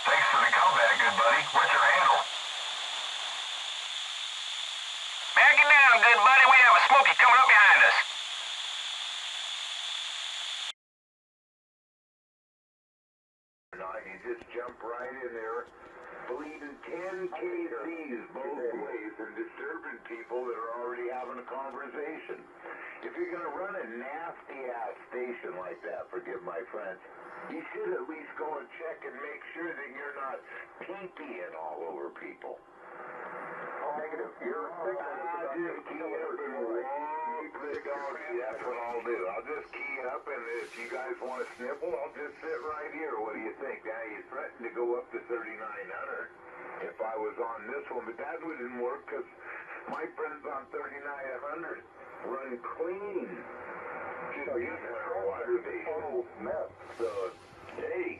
Thanks for the comeback, good buddy. What's your handle? Back it down, good buddy. We have a smoky coming up behind us. You just jump right in there, bleeding 10 kcs both ways and disturbing people that are already having a conversation. If you're going to run a nasty-ass station like that, forgive my French, you should at least go and check and make sure that you're not pee-peeing all over people. Negative. You're just key up and walk the doggy. That's what I'll do. I'll just key up, and if you guys want to sniffle, I'll just sit right here. What do you think? Now, you threatened to go up to 3,900 if I was on this one, but that wouldn't work because my friends on 3,900 run clean to the water station. So, hey,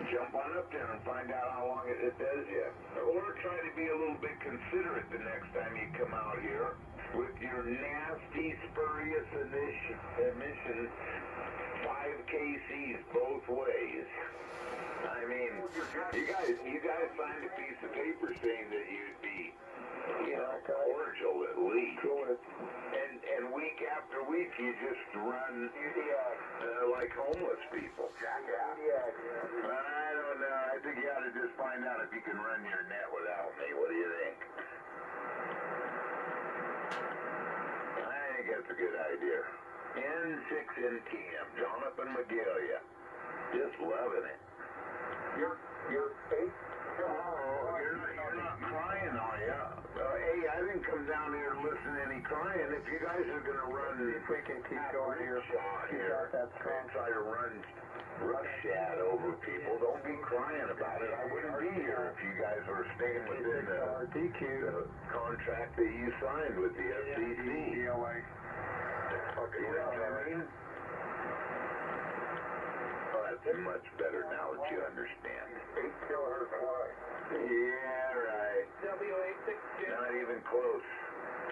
jump on up there and find out how long it does you. Or try to be a little bit considerate the next time you come out here with your nasty, spurious emission 5 kcs both ways. I mean, you guys signed a piece of paper saying that you'd be, cordial at least. And week after week you just run like homeless people. Jackass. I don't know. I think you ought to just find out if you can run your net without me. What do you think? I think that's a good idea. N6NTM, Jonathan McGill, just loving it. You're fake? Oh, you're not crying, are you? Hey, I didn't come down here to listen to any crying. If you guys are going to run we can keep going here. And try to run roughshod over people, don't be crying about it. I wouldn't be here if you guys were staying within the contract that you signed with the SSB. You know what I mean? That's much better now that you understand. 8 kilohertz wide. Yeah, right. W86J. Not even close.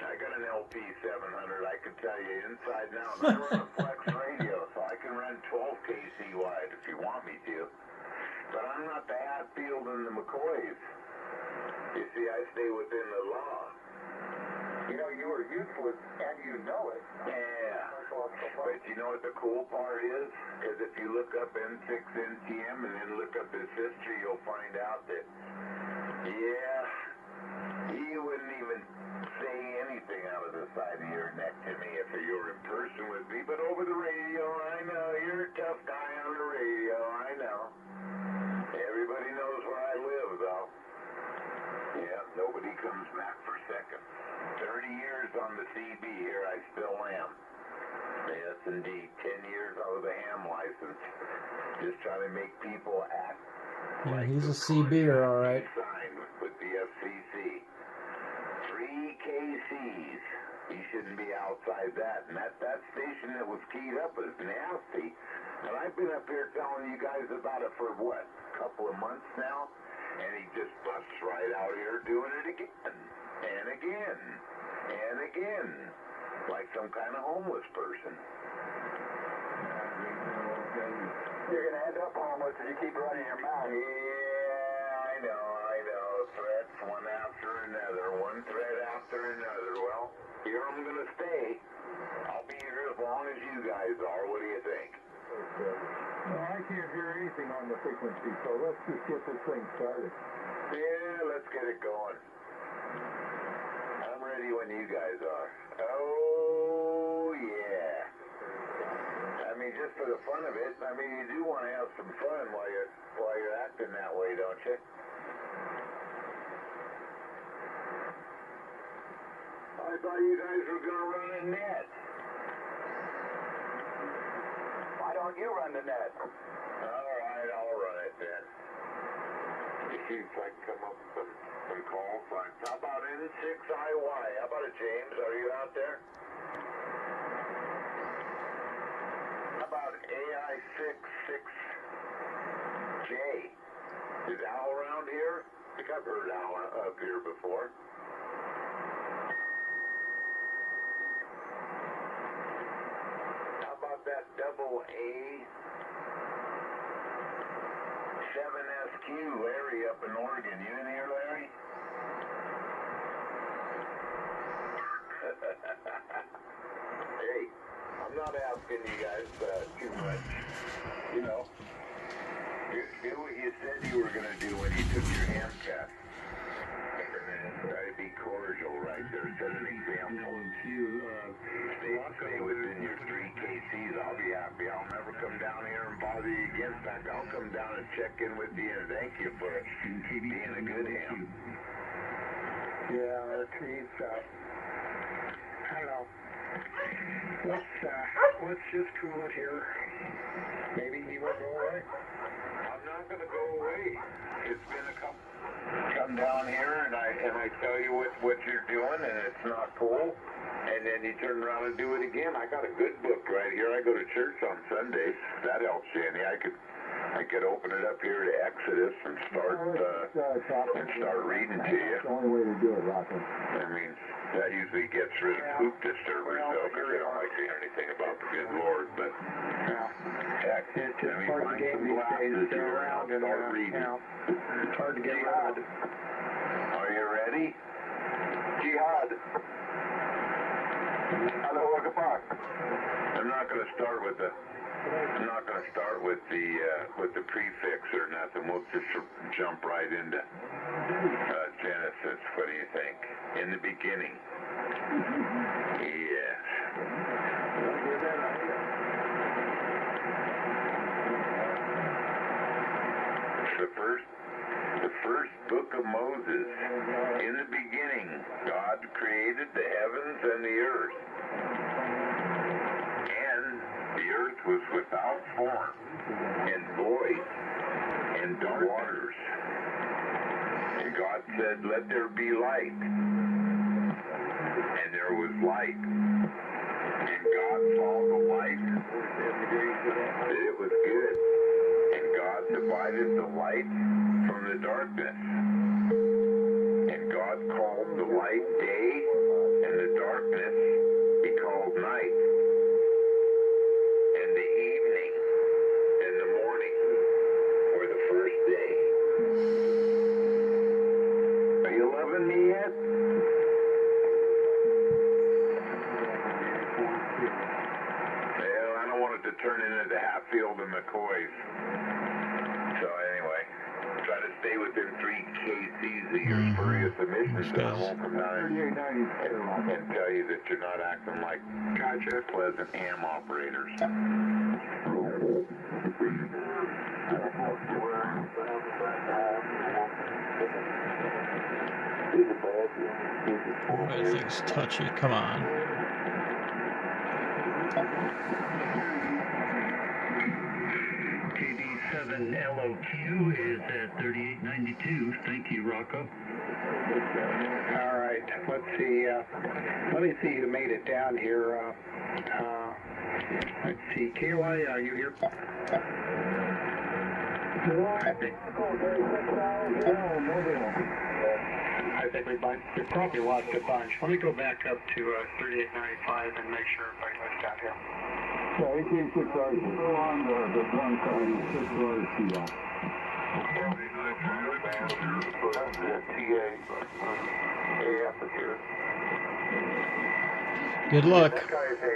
I got an LP 700. I can tell you inside now. I run a flex radio, so I can run 12 kc wide if you want me to. But I'm not the Hatfield and the McCoys. You see, I stay within the law. You know, you were useless, and you know it. Yeah. But you know what the cool part is? Because if you look up N6NTM and then look up his history, you'll find out that, he wouldn't even say anything out of the side of your neck to me if you were in person with me. But over the radio, I know. You're a tough guy on the radio, I know. Everybody knows where I live, though. Yeah, nobody comes back for seconds. 30 years on the CB here, I still am. Yes, indeed. 10 years out of the ham license. Just trying to make people act like he's a CB'er, all right. Signed with the FCC. 3 kcs. You shouldn't be outside that. And that station that was keyed up is nasty. And I've been up here telling you guys about it for, what, a couple of months now? And he just busts right out here doing it again. And again. And again. Like some kind of homeless person. You're going to end up homeless if you keep running your mouth. Yeah, I know. Threats one after another. One threat after another. Well, here I'm going to stay. I'll be here as long as you guys are. What do you think? Well, I can't hear anything on the frequency, so let's just get this thing started. Yeah, let's get it going. I'm ready when you guys are. Oh, yeah. I mean, just for the fun of it, I mean, you do want to have some fun while you're acting that way, don't you? I thought you guys were going to run a net. Why don't you run the net? All right, I'll run it then. See if I can come up with some call signs. How about N6IY? How about it, James? Are you out there? How about AI66J? Is Al around here? I think I've heard Al up here before. How about that double A 7SQ area? Larry up in Oregon. You in here, Larry? Hey, I'm not asking you guys too much. You know, do what you said you were going to do when you took your handcuffs. Try to be cordial right there. Set an example. Stay within your 3 KCs. I'll be happy. I'll never come down here and bother you again. In fact, I'll come down and check in with you and thank you for being a good ham. Yeah, he's, I don't know. Let's just cool it here. Maybe he will go away. I'm not going to go away. It's been a couple. Come down here and I tell you what you're doing and it's not cool. And then you turn around and do it again. I got a good book right here. I go to church on Sundays. That helps you any. I could open it up here to Exodus and start reading to you. That's the only way to do it, Rocket. I mean, that usually gets rid of poop disturbers, though, because they don't like to hear anything about the good Lord. But heck, It's just part of the game these days. They're around and start reading. it's hard to get rid of. Are you ready? Jihad. Hello, welcome back. I'm not going to start with the prefix or nothing. We'll just jump right into Genesis. What do you think? In the beginning. Yes. The first book of Moses. In the beginning, God created the heavens and the earth. And the earth was without form and void and dark waters. And God said, let there be light. And there was light. And God saw the light, that it was good. And God divided the light from the darkness. And God called the light day, and the darkness he called night. And the evening and the morning were the first day. Are you loving me yet? Well, I don't want it to turn into Hatfield and McCoy's. So anyway, try to stay within 3 KCs of your spurious emissions, and I won't come down and tell you that you're not acting like pleasant ham operators. Everything's touchy. Come on. KD7LOQ is at 3892. Thank you, Rocco. All right, let's see. Let me see who made it down here. Let's see. KY, are you here? I think we probably lost a bunch. Let me go back up to 3895 and make sure everybody was down here. Yeah, 18 6 hours. Still on the one side, 6 hours TL. Good luck. That guy is a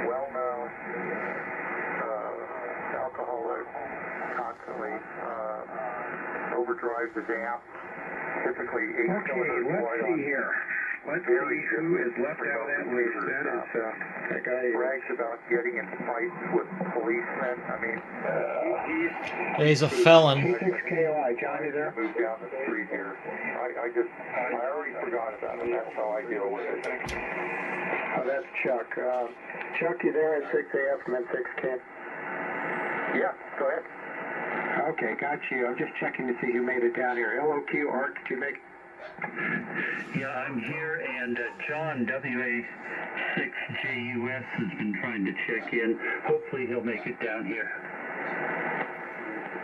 well-known alcoholic, constantly overdrives the dam. Typically 8 kilometers wide. Let's see here. Let's see who is left out of that list. That is, that guy brags about getting in fights with policemen. I mean, He's a felon. 6KOI, Johnny there? Moved down the street here. I already forgot about it. That's how I deal with it. Oh, that's Chuck. Chuck, you there at 6AF and then 6K? Yeah, go ahead. Okay, got you. I'm just checking to see who made it down here. LOQ, Art, did you make it? Yeah, I'm here, and John, WA6JUS, has been trying to check in. Hopefully he'll make it down here.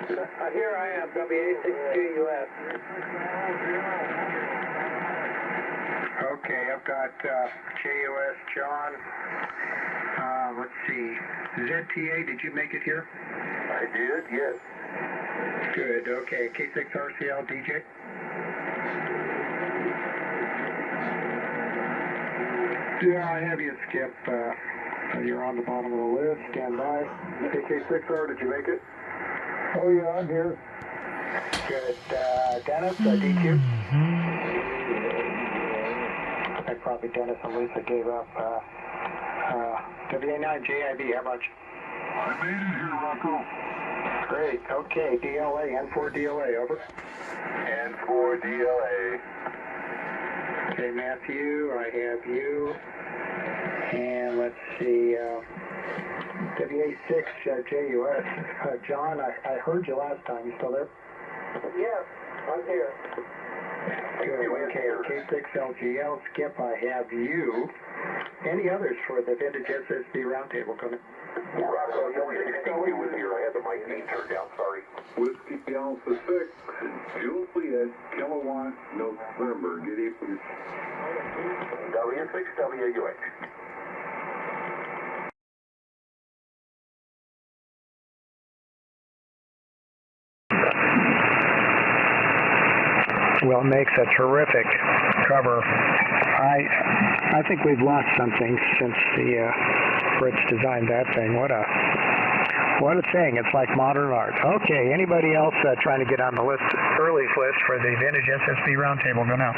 Here I am, WA6JUS. Okay, I've got JUS, John. Let's see. ZTA, did you make it here? I did, yes. Good, okay. K6RCL, DJ? Yeah, I have you, Skip. You're on the bottom of the list. Stand by. K6R, did you make it? Oh yeah, I'm here. Good. Dennis, DQ? I probably Dennis and Lisa gave up. WA9JIB, how much? I made it here, Rocco. Great. Okay, DLA, N4 DLA, over. N4 DLA. Okay, Matthew, I have you. And let's see, WA6 JUS. John, I heard you last time. You still there? Yes, I'm here. Good. Okay, K6LGL. Skip, I have you. Any others for the vintage SSB roundtable coming? Rocco, you was here. I had the mic being turned down. Sorry. Whiskey Alpha 6, Juliet, Kilowatt, November. Good evening. W6WUH. Well, it makes a terrific cover. I think we've lost something since the Brits designed that thing. What a thing. It's like modern art. Okay, anybody else trying to get on the list, early list for the vintage SSB roundtable? Go now.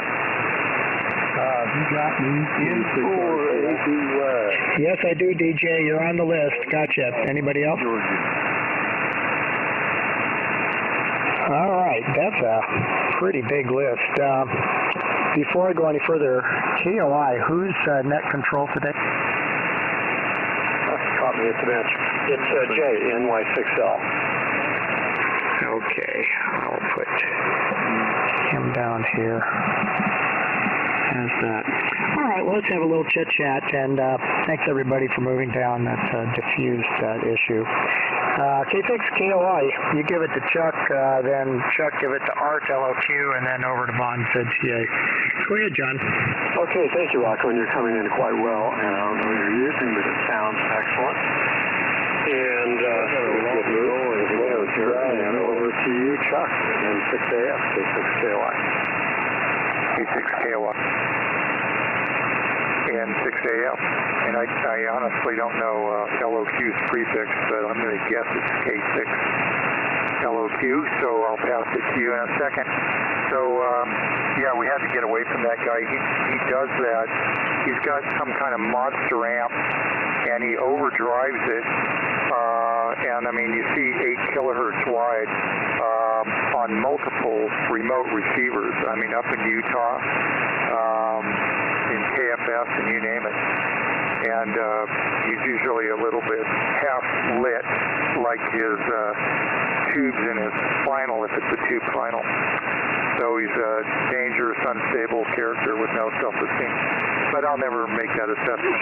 You got me in for ABY. Yes, I do, DJ. You're on the list. Gotcha. Anybody else? All right, that's a pretty big list. Before I go any further, KOI, who's net control today? Caught me at the bench. It's Jay, NY6L. Okay, I'll put him down here. How's that? All right, well, let's have a little chit-chat, and thanks, everybody, for moving down. That's diffused that issue. K6KOI, you give it to Chuck, then Chuck give it to Art, LOQ, and then over to Von ZTA. Go ahead, John. Okay, thank you, Rocco, and you're coming in quite well. And I don't know what you're using, but it sounds excellent. And we'll get rolling here, and over to you, Chuck, and 6AF, K6KOI. K6KOI. And 6AF. And I honestly don't know LOQ's prefix, but I'm going to guess it's K6 LOQ, so I'll pass it to you in a second. So, yeah, we had to get away from that guy. He does that. He's got some kind of monster amp, and he overdrives it. And, I mean, you see 8 kilohertz wide on multiple remote receivers. I mean, up in Utah, in KFS, and you name it. And he's usually a little bit half lit, like his tubes in his final, if it's a tube final. So he's a dangerous, unstable character with no self-esteem. But I'll never make that assessment.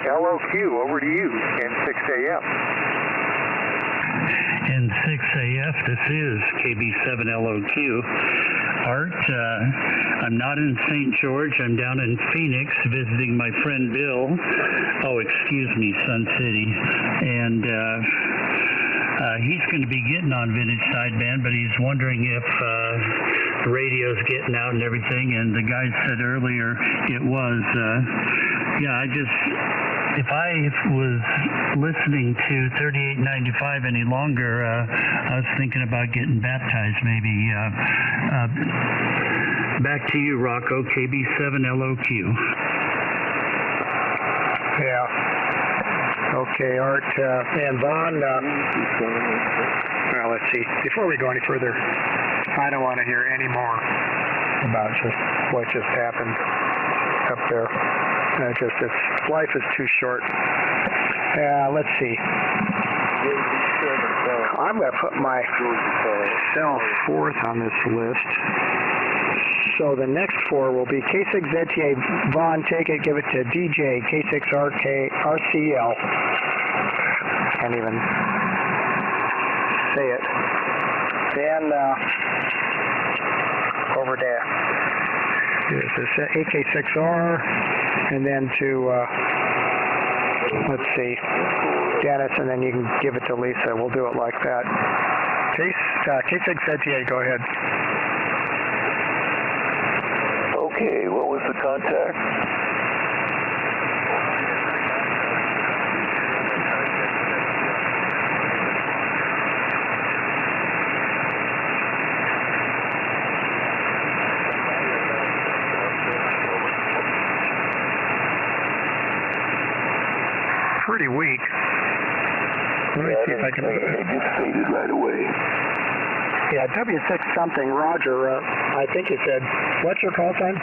LOQ, over to you in 6AF. In 6AF, this is KB7LOQ. Art, I'm not in St. George. I'm down in Phoenix visiting my friend Bill. Oh, excuse me, Sun City. And he's going to be getting on Vintage Sideband, but he's wondering if the radio's getting out and everything. And the guy said earlier it was. If I was listening to 3895 any longer, I was thinking about getting baptized maybe. Back to you, Rocco, KB7LOQ. Yeah. Okay, Art and Von. Well, let's see. Before we go any further, I don't want to hear any more about just what just happened up there. Life is too short. Let's see. I'm going to put myself fourth on this list. So the next four will be K6ZTA, Vaughn, take it, give it to DJ, K6RCL. Can't even say it. Then over to AK6R, and then to, let's see, Dennis, and then you can give it to Lisa. We'll do it like that. K6ZTA, go ahead. Okay, what was the contact? Pretty weak. Let me see if I can... It gets faded right away. Yeah, W6 something, Roger. I think you said, what's your call sign?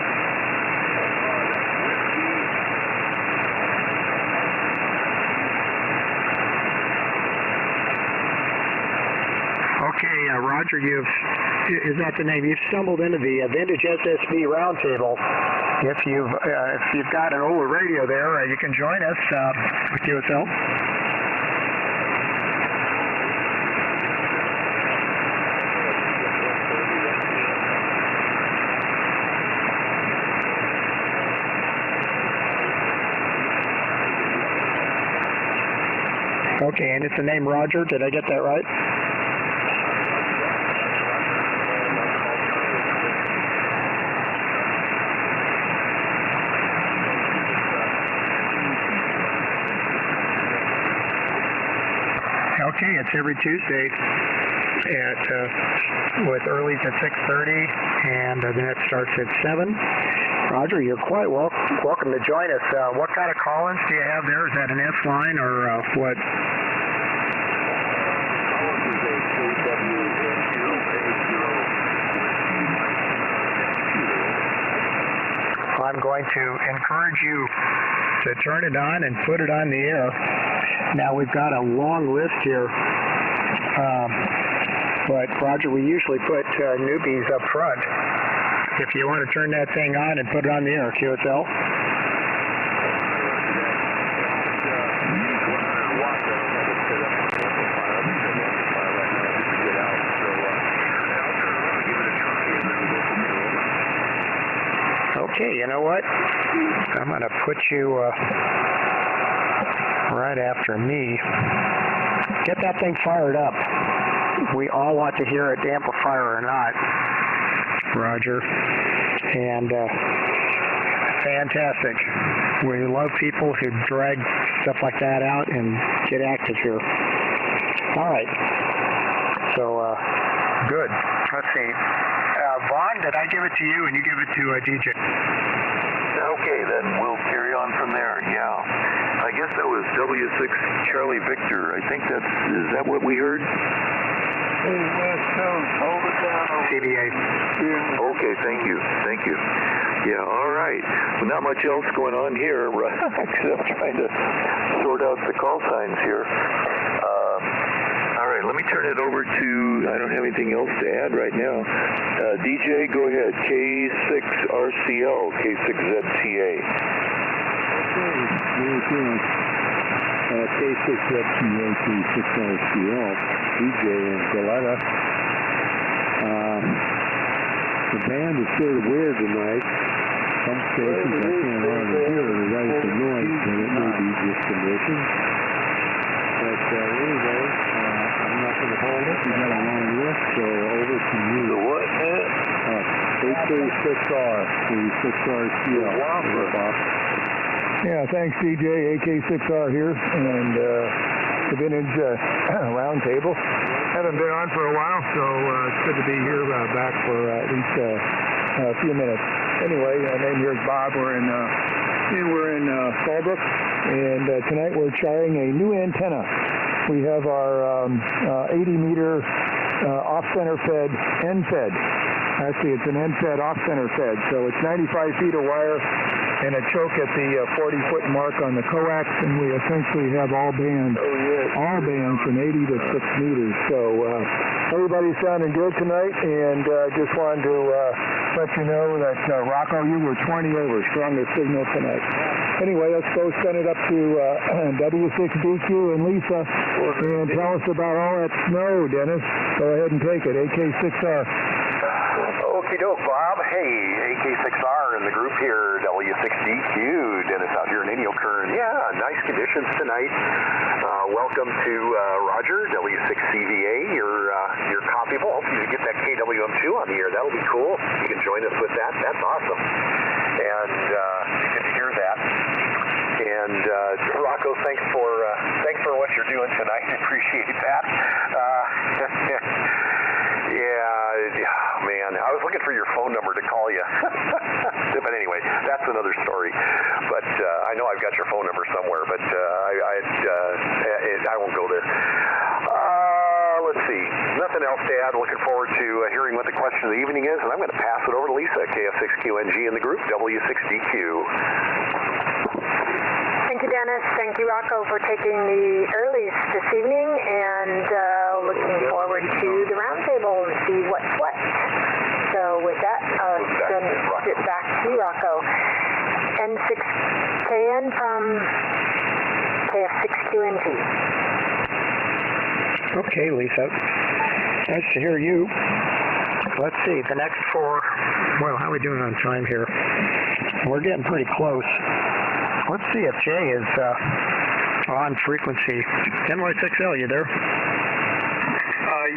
Okay, Roger, is that the name? You've stumbled into the Vintage SSB Roundtable. If you've got an older radio there, you can join us with QSL. Okay, and it's the name Roger. Did I get that right? Okay, it's every Tuesday with earlies at 6:30, and the net starts at 7. Roger, you're quite welcome to join us. What kind of call-ins do you have there? Is that an S line or what? I'm going to encourage you to turn it on and put it on the air. Now, we've got a long list here, but Roger, we usually put newbies up front. If you want to turn that thing on and put it on the air, QSL. Okay, you know what? I'm going to put you right after me. Get that thing fired up. We all want to hear it, amplifier or not, Roger. And fantastic. We love people who drag stuff like that out and get active here. All right. So, good. Let's see. Vaughn, did I give it to you and you give it to DJ? Okay, then we'll carry on from there, yeah. I guess that was W6 Charlie Victor. I think is that what we heard? Hey, West Coast, hold it down. CBA. Okay, thank you. Yeah, all right. Well, not much else going on here, except trying to sort out the call signs here. All right, let me turn it over to, I don't have anything else to add right now. DJ, go ahead. K6RCL, K6ZTA. K6ZTA, K6RCL, DJ in Galetta. The band is sort of weird tonight. Some stations I can't hardly hear the right the noise, but it may be just conditions. But anyway, I'm not going to hold it. We got a long list, so over to you. The what? AK6R, the 6RCL. Yeah, thanks, DJ. AK6R here, and the Vintage Roundtable. Haven't been on for a while, so it's good to be here back for at least a few minutes. Anyway, my name here is Bob. We're in Fallbrook, and tonight we're trying a new antenna. We have our 80-meter off-center fed, end-fed. Actually, it's an end-fed, off-center fed, so it's 95 feet of wire and a choke at the 40-foot mark on the coax, and we essentially have all bands from 80 to 6 meters. So everybody's sounding good tonight, and just wanted to let you know that Rocco, you were 20 over, strongest signal tonight. Anyway, let's go send it up to W6DQ and Lisa, and tell us about all that snow, Dennis. Go ahead and take it, AK6R. Okie doke, Bob. Hey, AK6R in the group here, W6DQ, Dennis out here in Idiokern. Yeah, nice conditions tonight. Welcome to Roger, W6CVA, your too on the air. That'll be cool. You can join us with that. That's awesome. And good to hear that. And Rocco, thanks for what you're doing tonight. I appreciate that. Man, I was looking for your phone number to call you. But anyway, that's another story. But I know I've got your phone number somewhere, but I won't go there. Let's see. Nothing else to add. Looking forward to hearing what the question of the evening is, and I'm going to pass it over to Lisa, KF6QNG in the group, W6DQ. Thank you, Dennis. Thank you, Rocco, for taking the earlies this evening, and looking forward to the roundtable and see what's what. So with that, I'll send it back to you, Rocco. N6KN from KF6QNG. Okay, Lisa. Nice to hear you. Let's see, the next four, well, how are we doing on time here? We're getting pretty close. Let's see if Jay is on frequency. NY6L, you there?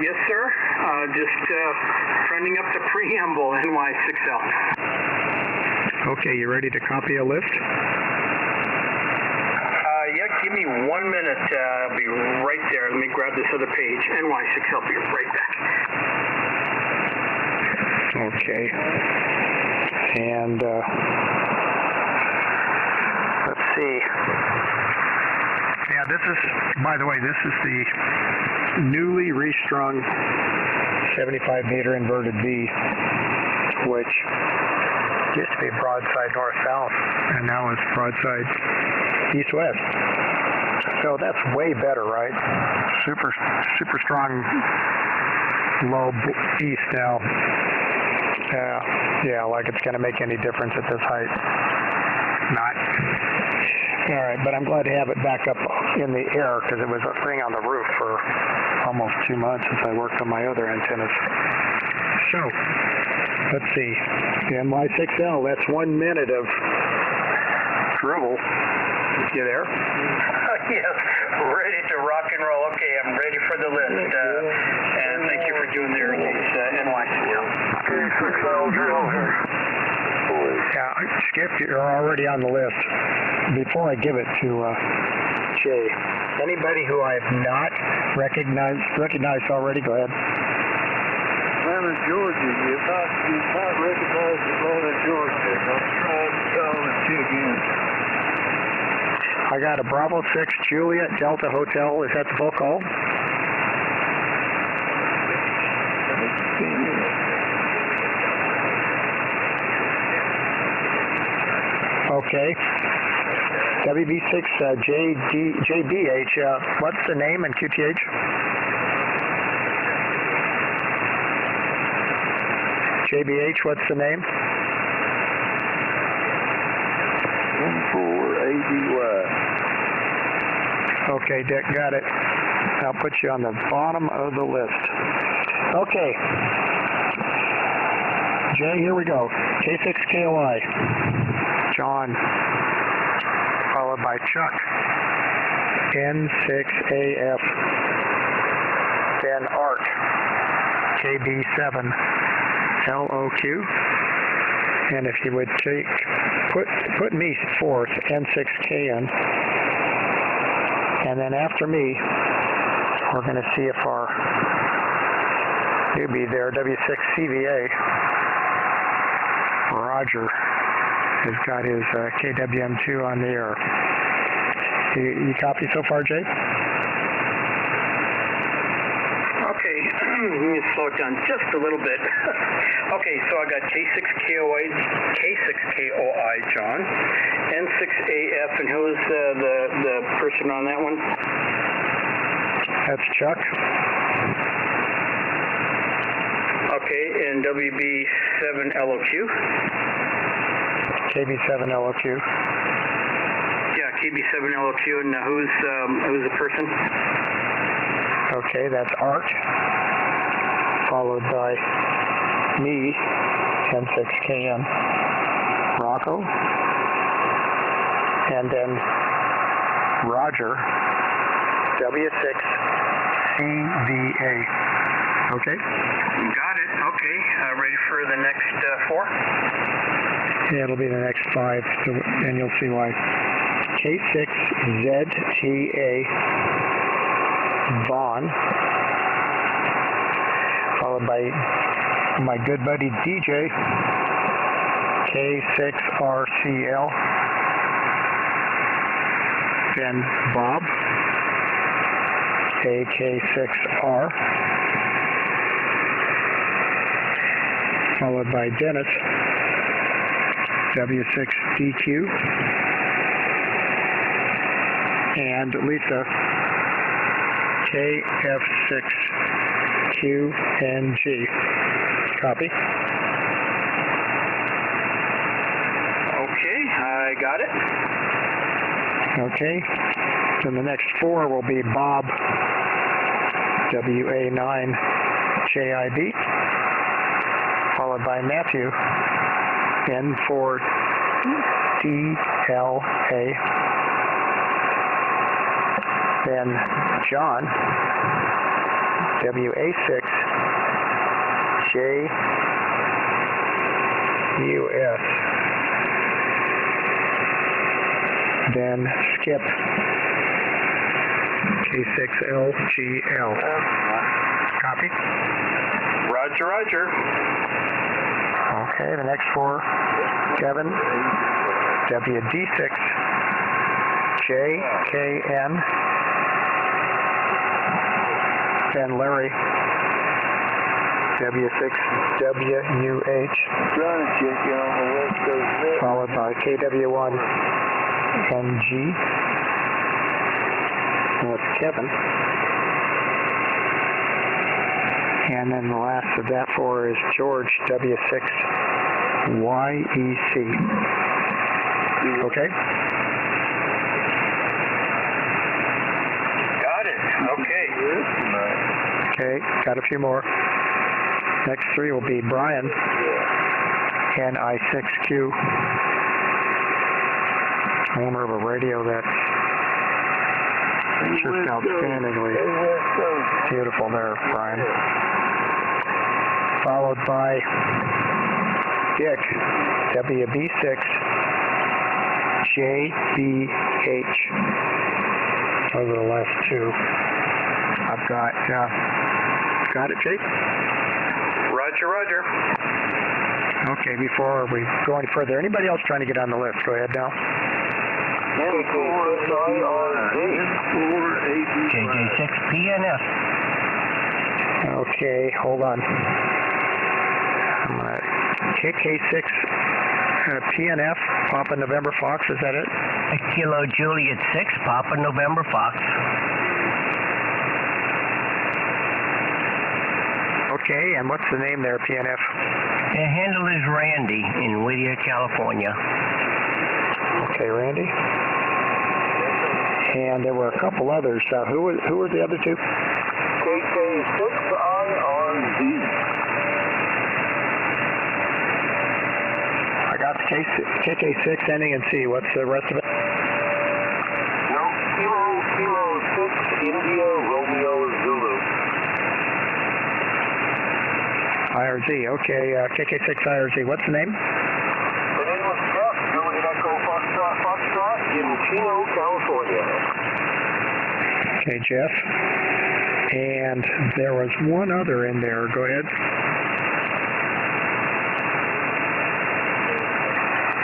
Yes, sir. Just running up the preamble, NY6L. Okay, you ready to copy a list? Yeah, give me 1 minute. I'll be right there. Let me grab this other page. NY6L, be right back. Okay. And let's see. Yeah, this is, by the way, this is the newly restrung 75-meter inverted V, which used to be broadside north-south, and now it's broadside east-west. So that's way better, right? Super strong low east now. Yeah, like it's going to make any difference at this height. Not. All right, but I'm glad to have it back up in the air because it was a thing on the roof for almost 2 months as I worked on my other antennas. So, let's see. NY6L, that's 1 minute of dribble. You there? Yes, ready to rock and roll. Okay, I'm ready for the list. And thank you for doing the earlies, NY6L. Yeah, Skip, you're already on the list. Before I give it to Jay, anybody who I have not recognized already, go ahead. Atlanta, Georgia. You've not recognized Atlanta, Georgia. I'm trying to call and check in. I got a Bravo 6 Juliet Delta Hotel. Is that the full call? Okay. WB6 JBH. What's the name and QTH? JBH, what's the name? 14ADY. Okay, Dick, got it. I'll put you on the bottom of the list. Okay. Jay, here we go. K6KOI. John. Followed by Chuck. N6AF. Then Art. KB7LOQ. And if you would put me fourth, N6KN. And then after me, we're going to see if our newbie there, W6CVA, Roger, has got his KWM2 on the air. You copy so far, Jay? Okay, let me slow it down just a little bit. Okay, so I got K6KOI, John, N6AF, and who's the person on that one? That's Chuck. Okay, and WB7LOQ? KB7LOQ. Yeah, KB7LOQ, and who's the person? Okay, that's Art, followed by me, N6KN, Rocco, and then Roger, W6CVA. Okay? Got it. Okay, ready for the next 4? Yeah, it'll be the next 5, so, and you'll see why. K6ZTA Vaughn, followed by my good buddy DJ, K6RCL, then Bob, AK6R, followed by Dennis, W6DQ, and Lisa, KF6QNG. Copy. Okay, I got it. Okay. Then the next 4 will be Bob, WA9JIB, followed by Matthew, N4DLA, then John, WA6JUS, then Skip, K6LGL. Copy. Roger, roger. Okay, the next 4, Kevin, WD6JKN, then Larry, W6WUH, followed by KW1NG, that's Kevin, and then the last of that 4 is George, W6YEC. Okay? Got it. Okay. Okay, got a few more. Next 3 will be Brian, NI6Q, owner of a radio that's just outstandingly beautiful there, Brian. Followed by Dick, WB6JBH. Those are the last 2. I've got it, Jake? Roger, roger. Okay, before we go any further, anybody else trying to get on the list? Go ahead now. JJ6PNF. Okay, hold on. I'm gonna KK6 PNF, Papa November Fox, is that it? Kilo Juliet 6, Papa November Fox. Okay, and what's the name there, PNF? The handle is Randy in Whittier, California. Okay, Randy. And there were a couple others. Who were the other 2? KK6IRZ. I got the KK6 ending in C. What's the rest of it? No, Kilo 6 India Romeo Zulu. IRZ. Okay, KK6 IRZ. What's the name? The name was Jeff, Juliet Echo Foxtrot in Chino, California. Okay, Jeff. And there was one other in there. Go ahead.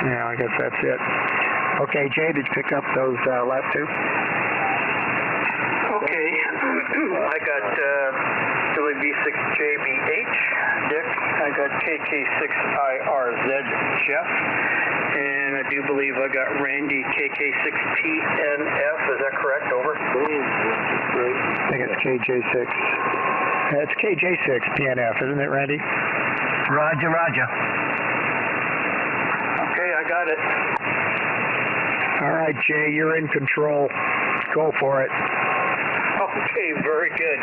Yeah, I guess that's it. Okay, Jay, did you pick up those last 2? Okay. I got WB6JBH, Dick. I got KK6IRZ, Jeff. And I do believe I got Randy, KK6PNF. Is that correct? Over. I think it's KJ6. It's KJ6 PNF, isn't it, Randy? Roger, roger. Okay, I got it. All right, Jay, you're in control. Go for it. Okay, very good.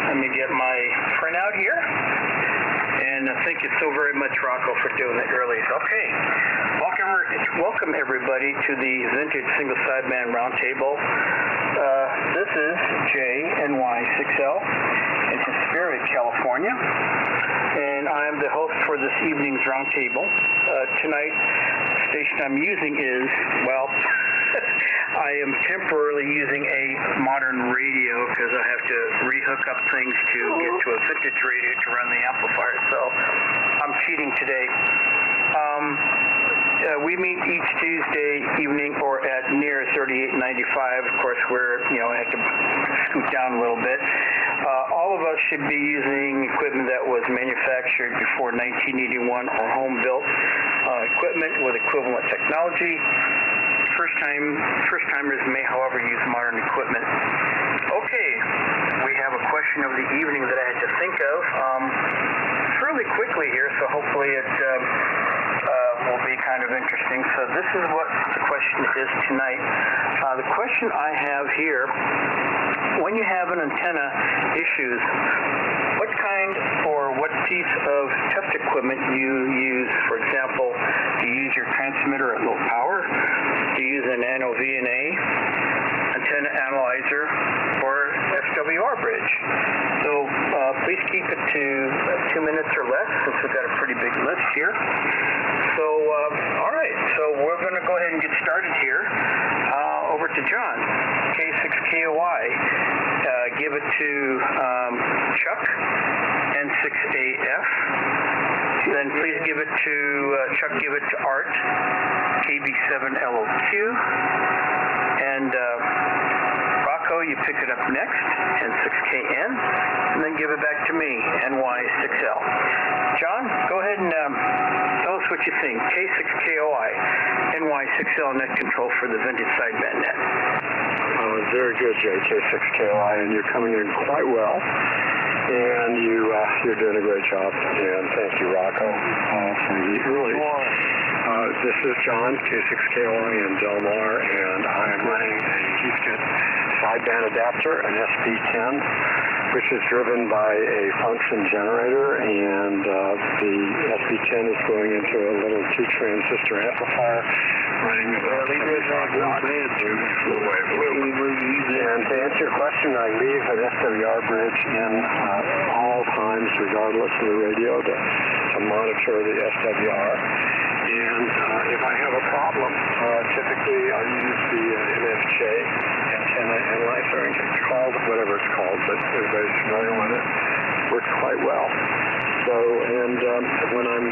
Let me get my printout here. And thank you so very much, Rocco, for doing it early. Okay. Welcome everybody to the Vintage Single Sideband Roundtable. This is JNY6L in Spirit, California. And I'm evening's roundtable. Tonight, the station I'm using is, well, I am temporarily using a modern radio because I have to rehook up things to get to a vintage radio to run the amplifier. So I'm cheating today. We meet each Tuesday evening or at near 3895. Of course, I have to scoot down a little bit. All of us should be using equipment that was manufactured before 1981 or home-built equipment with equivalent technology. First-timers may, however, use modern equipment. Okay, we have a question of the evening that I had to think of fairly quickly here, so hopefully it will be kind of interesting. So this is what the question is tonight. The question I have here, when you have an antenna issues, what kind or what piece of test equipment you use? For example, do you use your transmitter at low power? Do you use an NOVNA, antenna analyzer, or SWR bridge? So please keep it to 2 minutes or less, since we've got a pretty big list here. So, all right, so we're going to go ahead and get started here. Over to John, K6KOI. Give it to Chuck, N6AF. Then please give it to Chuck, give it to Art, KB7LOQ. And Rocco, you pick it up next, N6KN. And then give it back to me, NY6L. John, go ahead and tell us what you think. K6KOI, NY6L net control for the vintage sideband net. Very good, JK6KOI, and you're coming in quite well. And you're doing a great job. And thank you, Rocco, for the early. This is John, K6KOI in Del Mar, and I'm running a Houston sideband adapter, an SP10, which is driven by a function generator, and the SP10 is going into a little 2-transistor amplifier running about 75 watts. And to answer your question, I leave an SWR bridge in all times, regardless of the radio, to monitor the SWR. And if I have a problem, typically I use the NFJ antenna analyzer, and it's called whatever it's called, but everybody's familiar with it. Works quite well. So, and when I'm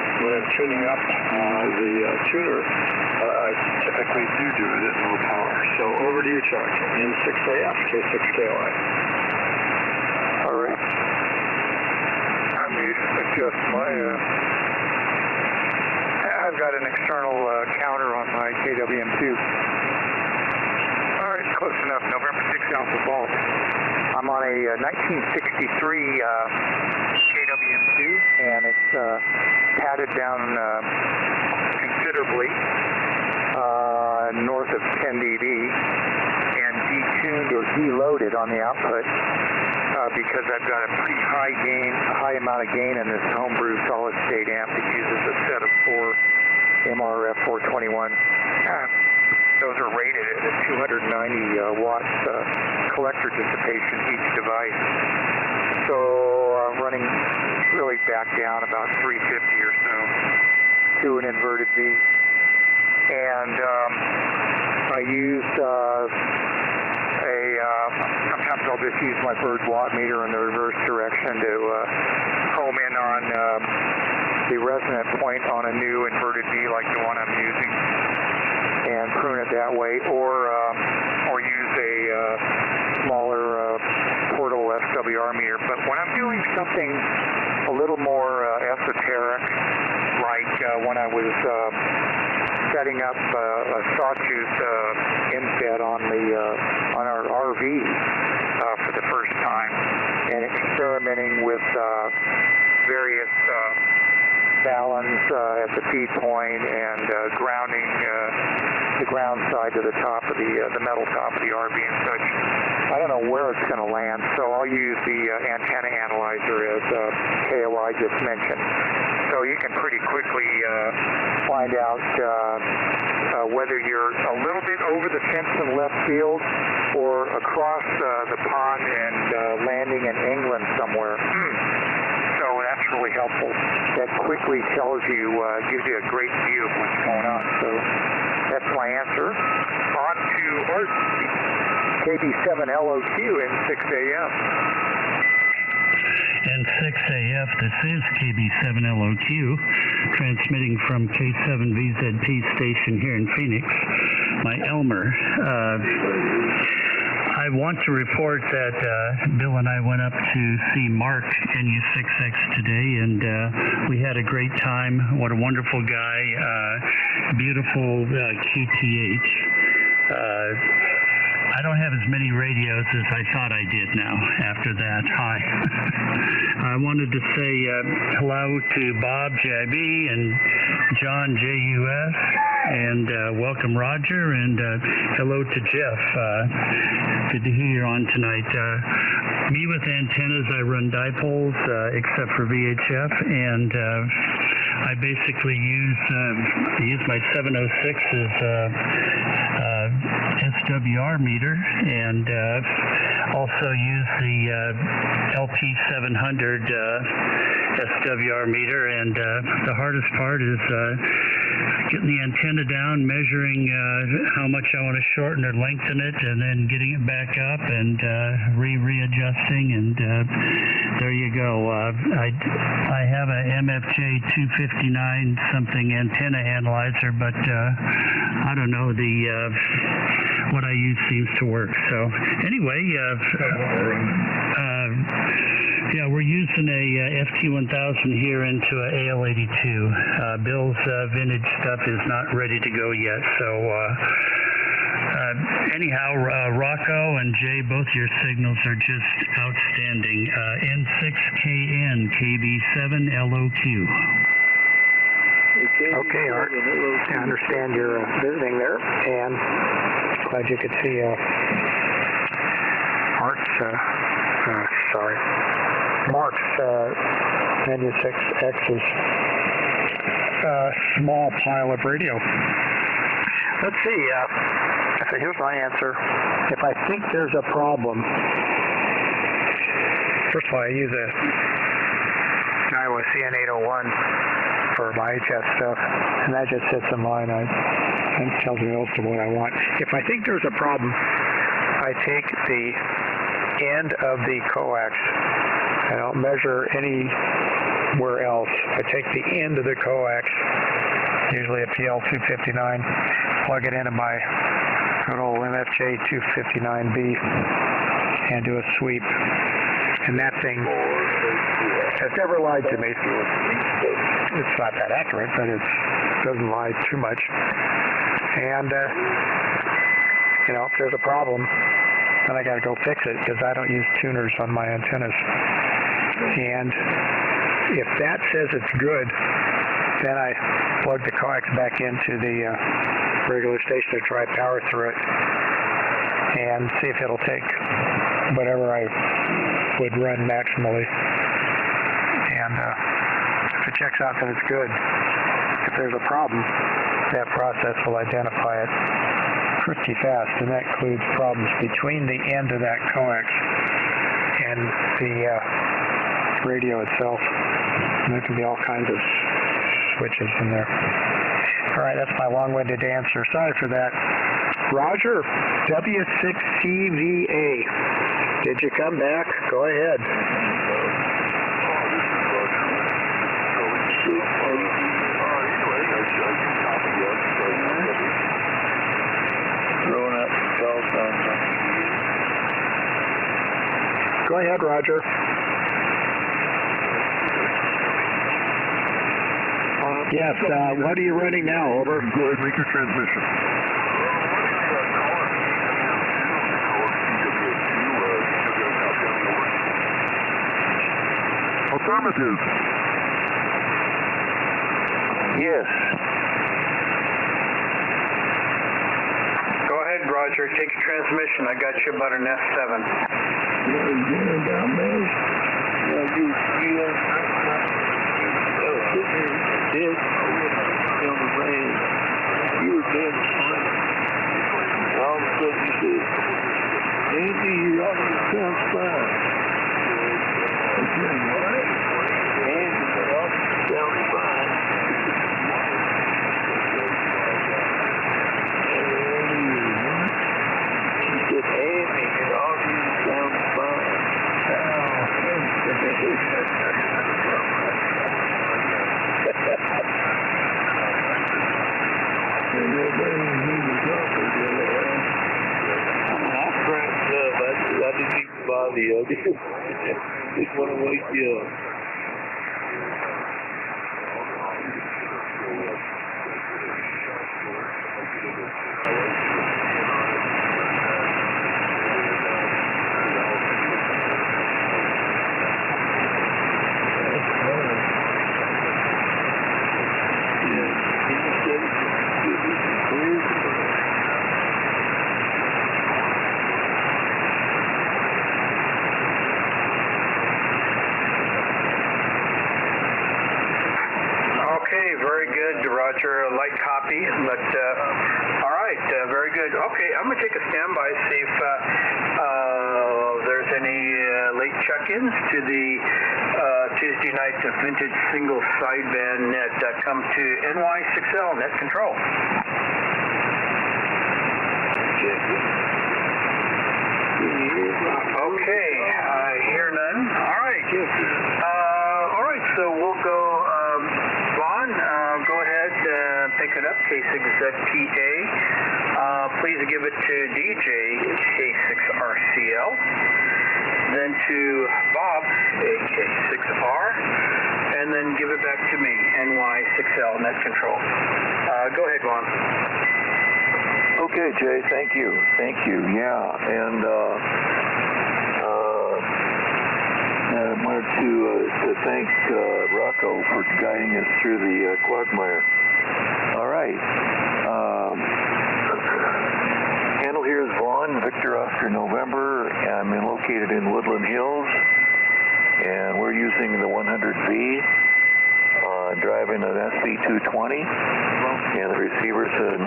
tuning up the tuner, I typically do it at low power. So over to you, Chuck. N6AF, K6KOI. All right. Let me adjust my. I've got an external counter on my KWM2. All right, close enough. November 6 Alpha Vault. I'm on a 1963 KWM2, and it's padded down considerably north of 10 dB and detuned or deloaded on the output because I've got a pretty high amount of gain in this homebrew solid state amp that uses a set of 4 MRF 421. Those are rated at a 290 watts collector dissipation each device. So running really back down about 350 or so to an inverted V. And I used sometimes I'll just use my bird's watt meter in the reverse direction to home in on the resonant point on a new inverted V like the one I'm using, and prune it that way, or use a smaller portable SWR meter. But when I'm doing something a little more esoteric, like when I was setting up a sawtooth infed on our RV for the first time, and experimenting with various balance at the feed point and grounding the ground side to the top of the metal top of the RV and such. I don't know where it's going to land, so I'll use the antenna analyzer as KOI just mentioned. So you can pretty quickly find out whether you're a little bit over the fence in left field or across the pond and landing in England somewhere. So that's really helpful. that quickly tells you, gives you a great view of what's going on. So that's my answer. On to Art, KB7LOQ in 6AM. And 6AF, this is KB7LOQ, transmitting from K7VZP station here in Phoenix, my Elmer. I want to report that Bill and I went up to see Mark NU6X today, and we had a great time. What a wonderful guy, beautiful QTH. I don't have as many radios as I thought I did now after that. Hi. I wanted to say hello to Bob JB and John JUS, and welcome Roger, and hello to Jeff. Good to hear you on tonight. Me with antennas, I run dipoles except for VHF, and I basically use my 706's SWR meter, and also use the LP700 SWR meter, and the hardest part is getting the antenna down, measuring how much I want to shorten or lengthen it, and then getting it back up and readjusting, and there you go. I have a MFJ 259 something antenna analyzer, but I don't know, what I use seems to work. So anyway, yeah, we're using a FT1000 here into a AL82. Bill's vintage stuff is not ready to go yet, so anyhow, Rocco and Jay, both your signals are just outstanding. N6KN KB7LOQ. Okay, Art. I understand you're visiting there, and glad you could see Mark's NU6X's small pile of radio. Let's see. So here's my answer. If I think there's a problem, first of all, I use a Iowa CN801 for my HS stuff, and that just sits in line. It tells me most of what I want. If I think there's a problem, I take the end of the coax. I don't measure anywhere else. I take the end of the coax, usually a PL259, plug it into my good old MFJ 259B, and do a sweep. And that thing has never lied to me. It's not that accurate, but it doesn't lie too much. And, if there's a problem, then I got to go fix it, because I don't use tuners on my antennas. And if that says it's good, then I plug the coax back into the regular station to try power through it and see if it'll take whatever I would run maximally. And if it checks out that it's good, if there's a problem, that process will identify it pretty fast, and that includes problems between the end of that coax and the radio itself. And there can be all kinds of switches in there. All right, that's my long-winded answer. Sorry for that. Roger, W6CVA. Did you come back? Go ahead. Go ahead, Roger. Yes, what are you running now? Over. Go ahead, make your transmission. Affirmative. Yes. Go ahead, Roger. Take your transmission. I got you about an S7. I didn't even bother you. I just want to wake you up. Okay, very good, Roger. Light copy, but all right, very good. Okay, I'm gonna take a standby, see if there's any late check-ins to the Tuesday night vintage single sideband net. Come to NY6L Net Control. Okay, I hear none. All right. All right, so we'll go. Vaughn, go ahead, pick it up, K6ZPA. Please give it to DJ, K6RCL. Then to Bob, AK6R. And then give it back to me, NY6L Net Control. Go ahead, Vaughn. Okay, Jay, thank you. Yeah, and I wanted to thank Rocco for guiding us through the quagmire. All right. Handle here is Vaughn, Victor Oscar November. I'm located in Woodland Hills, and we're using the 100V. Driving an SB220, and the receiver's a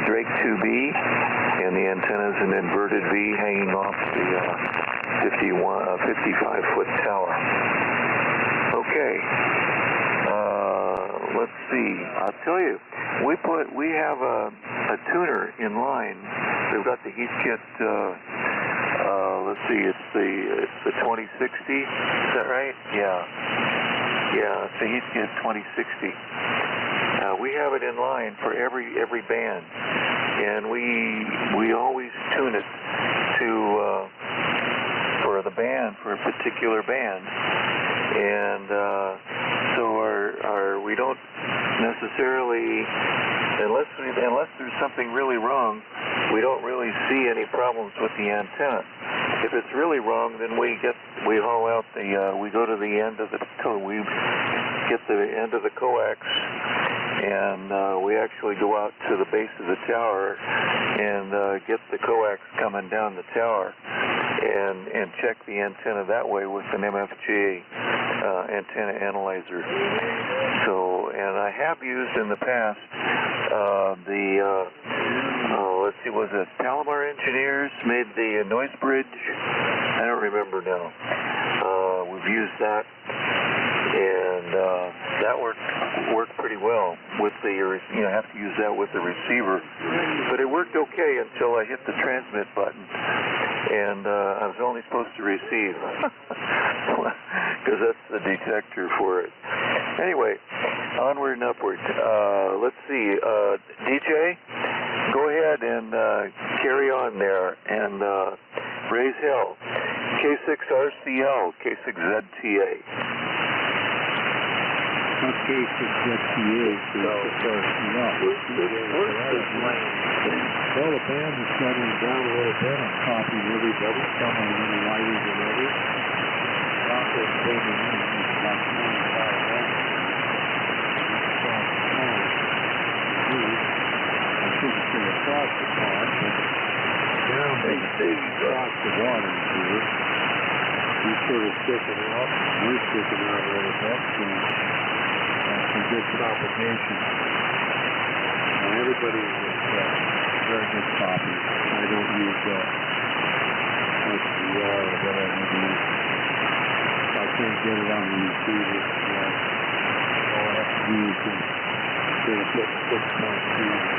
Drake 2B, and the antenna's an inverted V hanging off the 55-foot tower. Okay, let's see. I'll tell you, we have a tuner in line. We've got the heat kit. Let's see, it's the 2060. Is that right? Yeah, it's the heat kit 2060. We have it in line for every band, and we always tune it to for the band, for a particular band, and so we don't necessarily, unless there's something really wrong, we don't really see any problems with the antenna. If it's really wrong, then we haul out we go to the end of we get the end of the coax, and we actually go out to the base of the tower and get the coax coming down the tower and check the antenna that way with an MFJ antenna analyzer. So, and I have used in the past let's see, was it Palomar Engineers made the noise bridge? I don't remember now. We've used that, and that worked pretty well with the, have to use that with the receiver. But it worked okay until I hit the transmit button, and I was only supposed to receive, because that's the detector for it. Anyway, onward and upward. Let's see, DJ, go ahead and carry on there and raise hell. K6RCL, K6ZTA. Not K6ZTA, K6RCL. Well, the band is settling down a little bit. I'm copying everybody. Some are a little lighter than others. Rocco's holding in. He's about 25 hours. I think it's going to cross the pond, but down across the water here. He's sort of sticking out. We're sticking out a little bit. Some good propagation. Now everybody is very good copy. I don't use SDR or whatever it is. I can't get it on the receiver. All I have to do is get 6.2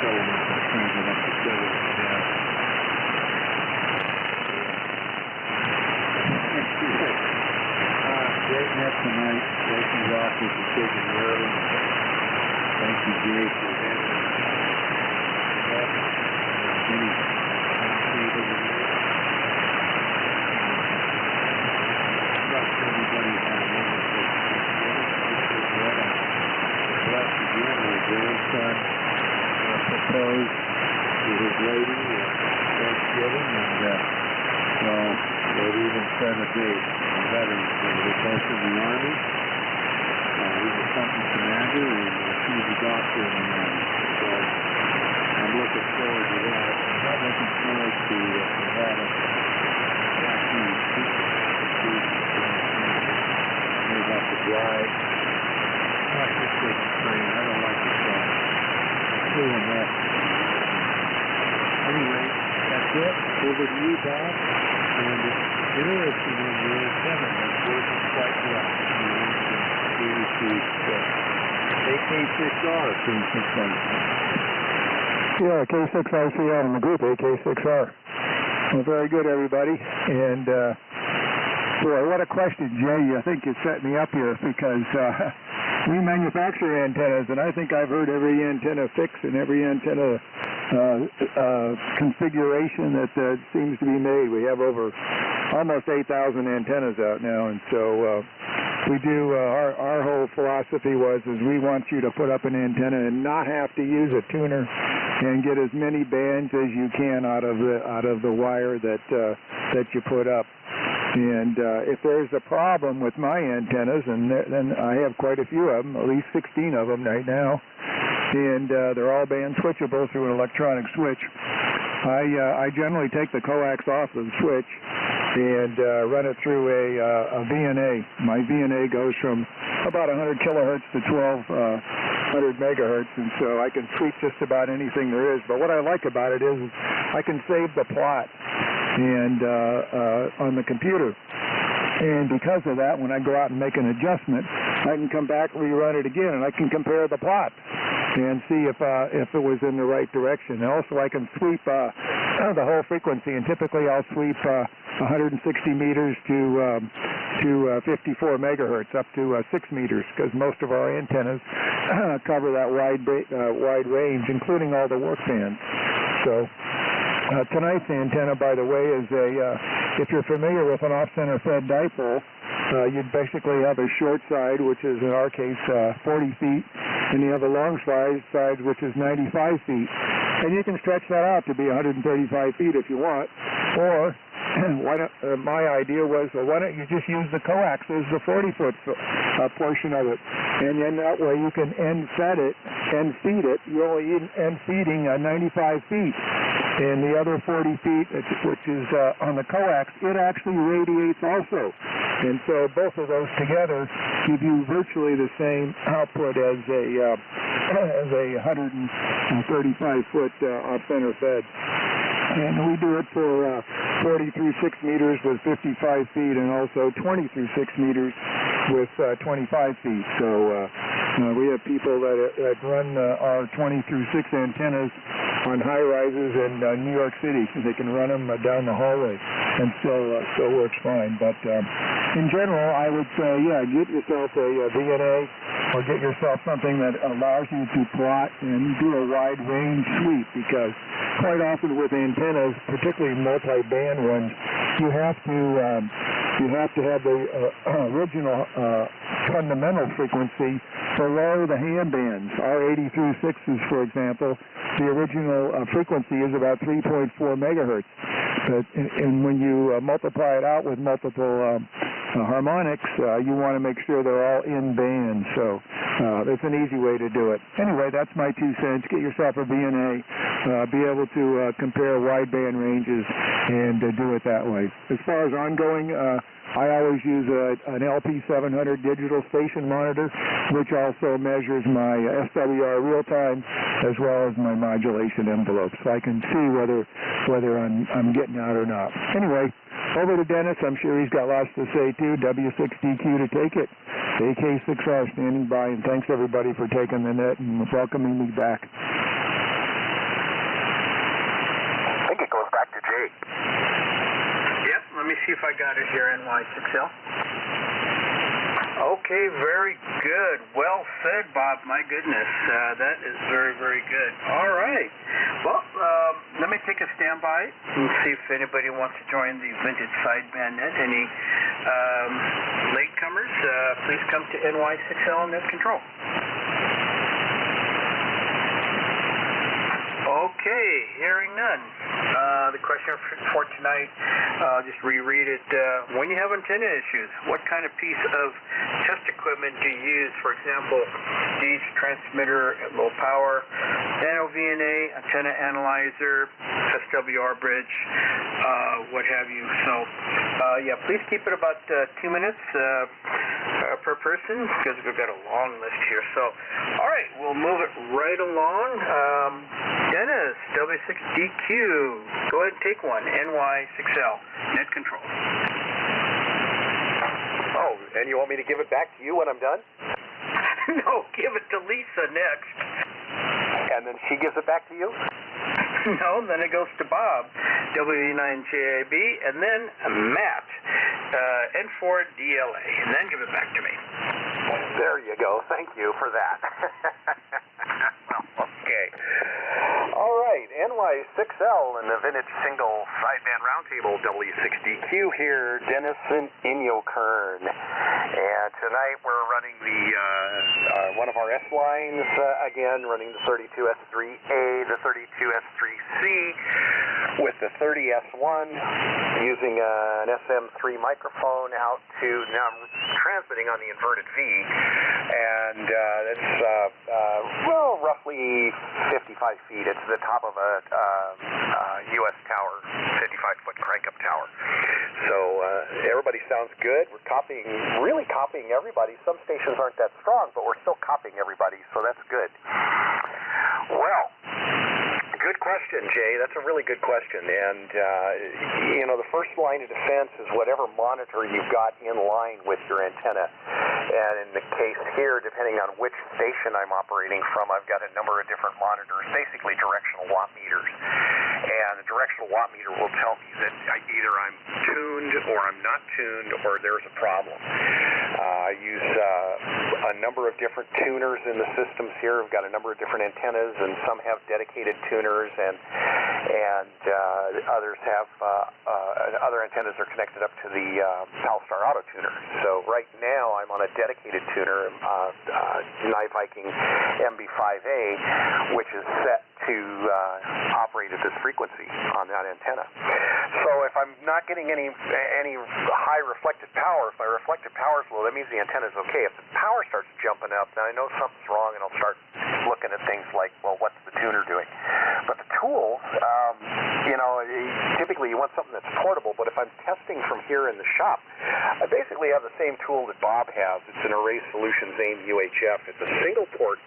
elements and change it up to 7. Great net tonight. Thank you, Rocky, for taking the early. Thank you, Jay, for handling that. Many people in there. Trust everybody had a wonderful Thanksgiving. Blessed again, my grandson proposed to his lady at Thanksgiving, and well, they've even set a date for Veterans Day. They're both in the Army. He's a company commander, and she's a doctor in the Army. So I'm looking forward to that. I'm not looking forward to Nevada. May have to drive. I just take the train. I don't like the car. It's too enough. Anyway, that's it. Over to you, Bob. And it's interesting in the antenna. It's working quite well. AK6R, K6R. Yeah, K6R out in the group, AK6R. Well, very good, everybody. And, boy, what a question, Jay. I think you set me up here because we manufacture antennas, and I think I've heard every antenna fix and every antenna configuration that seems to be made. We have over almost 8,000 antennas out now, and so we do, our whole philosophy is we want you to put up an antenna and not have to use a tuner and get as many bands as you can out of the wire that you put up. And if there's a problem with my antennas, and then I have quite a few of them, at least 16 of them right now, and they're all band switchable through an electronic switch. I generally take the coax off of the switch and run it through a VNA. My VNA goes from about 100 kilohertz to 1200 megahertz, and so I can tweak just about anything there is. But what I like about it is I can save the plot and on the computer. And because of that, when I go out and make an adjustment, I can come back, rerun it again, and I can compare the plot and see if it was in the right direction. And also I can sweep the whole frequency, and typically I'll sweep 160 meters to 54 megahertz, up to 6 meters, because most of our antennas cover that wide range, including all the work bands. So tonight's antenna, by the way, is if you're familiar with an off-center fed dipole, you'd basically have a short side, which is in our case 40 feet, and you have a long side, which is 95 feet. And you can stretch that out to be 135 feet if you want, or my idea was, well, why don't you just use the coax as the 40-foot portion of it, and then that way you can end feed it. You're only end feeding 95 feet. And the other 40 feet, which is on the coax, it actually radiates also. And so both of those together give you virtually the same output as a 135-foot off-center fed. And we do it for 40 through 6 meters with 55 feet, and also 20 through 6 meters with 25 feet. So we have people that run our 20 through 6 antennas on high rises in New York City. They can run them down the hallway, and so works fine. But in general, I would say, yeah, get yourself a VNA, or get yourself something that allows you to plot and do a wide range sweep, because quite often with antennas, particularly multi-band ones, you have to have the original fundamental frequency below the hand bands. Our 80 through 6s, for example, the original frequency is about 3.4 megahertz. But and when you multiply it out with multiple harmonics, you want to make sure they're all in band. So it's an easy way to do it. Anyway, that's my 2 cents. Get yourself a VNA, be able to compare wideband ranges, and do it that way. As far as ongoing, I always use an LP700 digital station monitor, which also measures my SWR real time as well as my modulation envelope, so I can see whether I'm getting out or not. Anyway, over to Dennis. I'm sure he's got lots to say too. W6DQ to take it. AK6R standing by, and thanks everybody for taking the net and welcoming me back. I think it goes back to Jay. Yep, let me see if I got it here, NY6L. Okay, very good. Well said, Bob. My goodness, that is very, very good. All right. Well, let me take a standby and see if anybody wants to join the Vintage Sideband Net. Any latecomers, please come to NY6L Net Control. Okay, hearing none. The question for tonight, I'll just reread it. When you have antenna issues, what kind of piece of test equipment do you use? For example, gauge, transmitter at low power, nano VNA, antenna analyzer, SWR bridge, what have you. So, yeah, please keep it about 2 minutes per person because we've got a long list here. So, all right, we'll move it right along. Dennis, W6DQ, go ahead and take one. NY6L, Net Control. Oh, and you want me to give it back to you when I'm done? No, give it to Lisa next. And then she gives it back to you? No, then it goes to Bob, W9JAB, and then Matt, N4DLA, and then give it back to me. There you go. Thank you for that. Okay. All right, NY6L and the Vintage Single Sideband Roundtable, W6DQ here, Dennis and Inyo Kern. And tonight we're running the one of our S lines again, running the 32S3A, the 32S3C with the 30S1, using an SM3 microphone out to, now I'm transmitting on the inverted V, and it's well, roughly 55 feet. It's the top of a U.S. tower, 55-foot crank-up tower. So everybody sounds good. We're really copying everybody. Some stations aren't that strong, but we're still copying everybody, so that's good. Well, good question, Jay. That's a really good question. And, the first line of defense is whatever monitor you've got in line with your antenna. And in the case here, depending on which station I'm operating from, I've got a number of different monitors, basically directional watt meters. And the directional watt meter will tell me that either I'm tuned or I'm not tuned or there's a problem. I use a number of different tuners in the systems here. I've got a number of different antennas, and some have dedicated tuners, and others have other antennas are connected up to the Palstar Auto Tuner. So right now I'm on a dedicated tuner, Night Viking MB5A, which is set to operate at this frequency on that antenna. So if I'm not getting any high reflected power, if my reflected power is low, that means the antenna is okay. If the power starts jumping up, then I know something's wrong, and I'll start looking at things like, well, what's the tuner doing? But the tools, typically you want something that's portable, but if I'm testing from here in the shop, I basically have the same tool that Bob has. It's an Array Solutions AIM UHF. It's a single port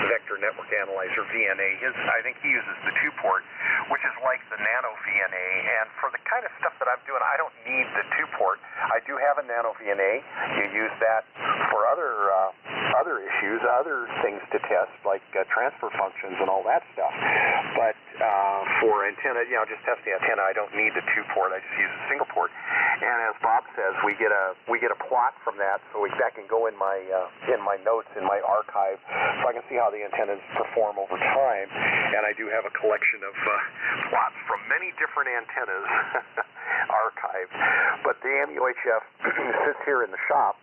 vector network analyzer, VNA. I think he uses the 2-port, which is like the nano VNA. And for the kind of stuff that I'm doing, I don't need the 2-port. I do have a nano VNA. You use that for other issues, other things to test, like transfer functions and all that stuff. But for antenna, just test the antenna, I don't need the 2-port. I just use a single port. And as Bob says, we get a plot from that, so that can go in my notes, in my archive, so I can see how the antennas perform over time. And I do have a collection of plots from many different antennas archived. But the AMUHF sits here in the shop,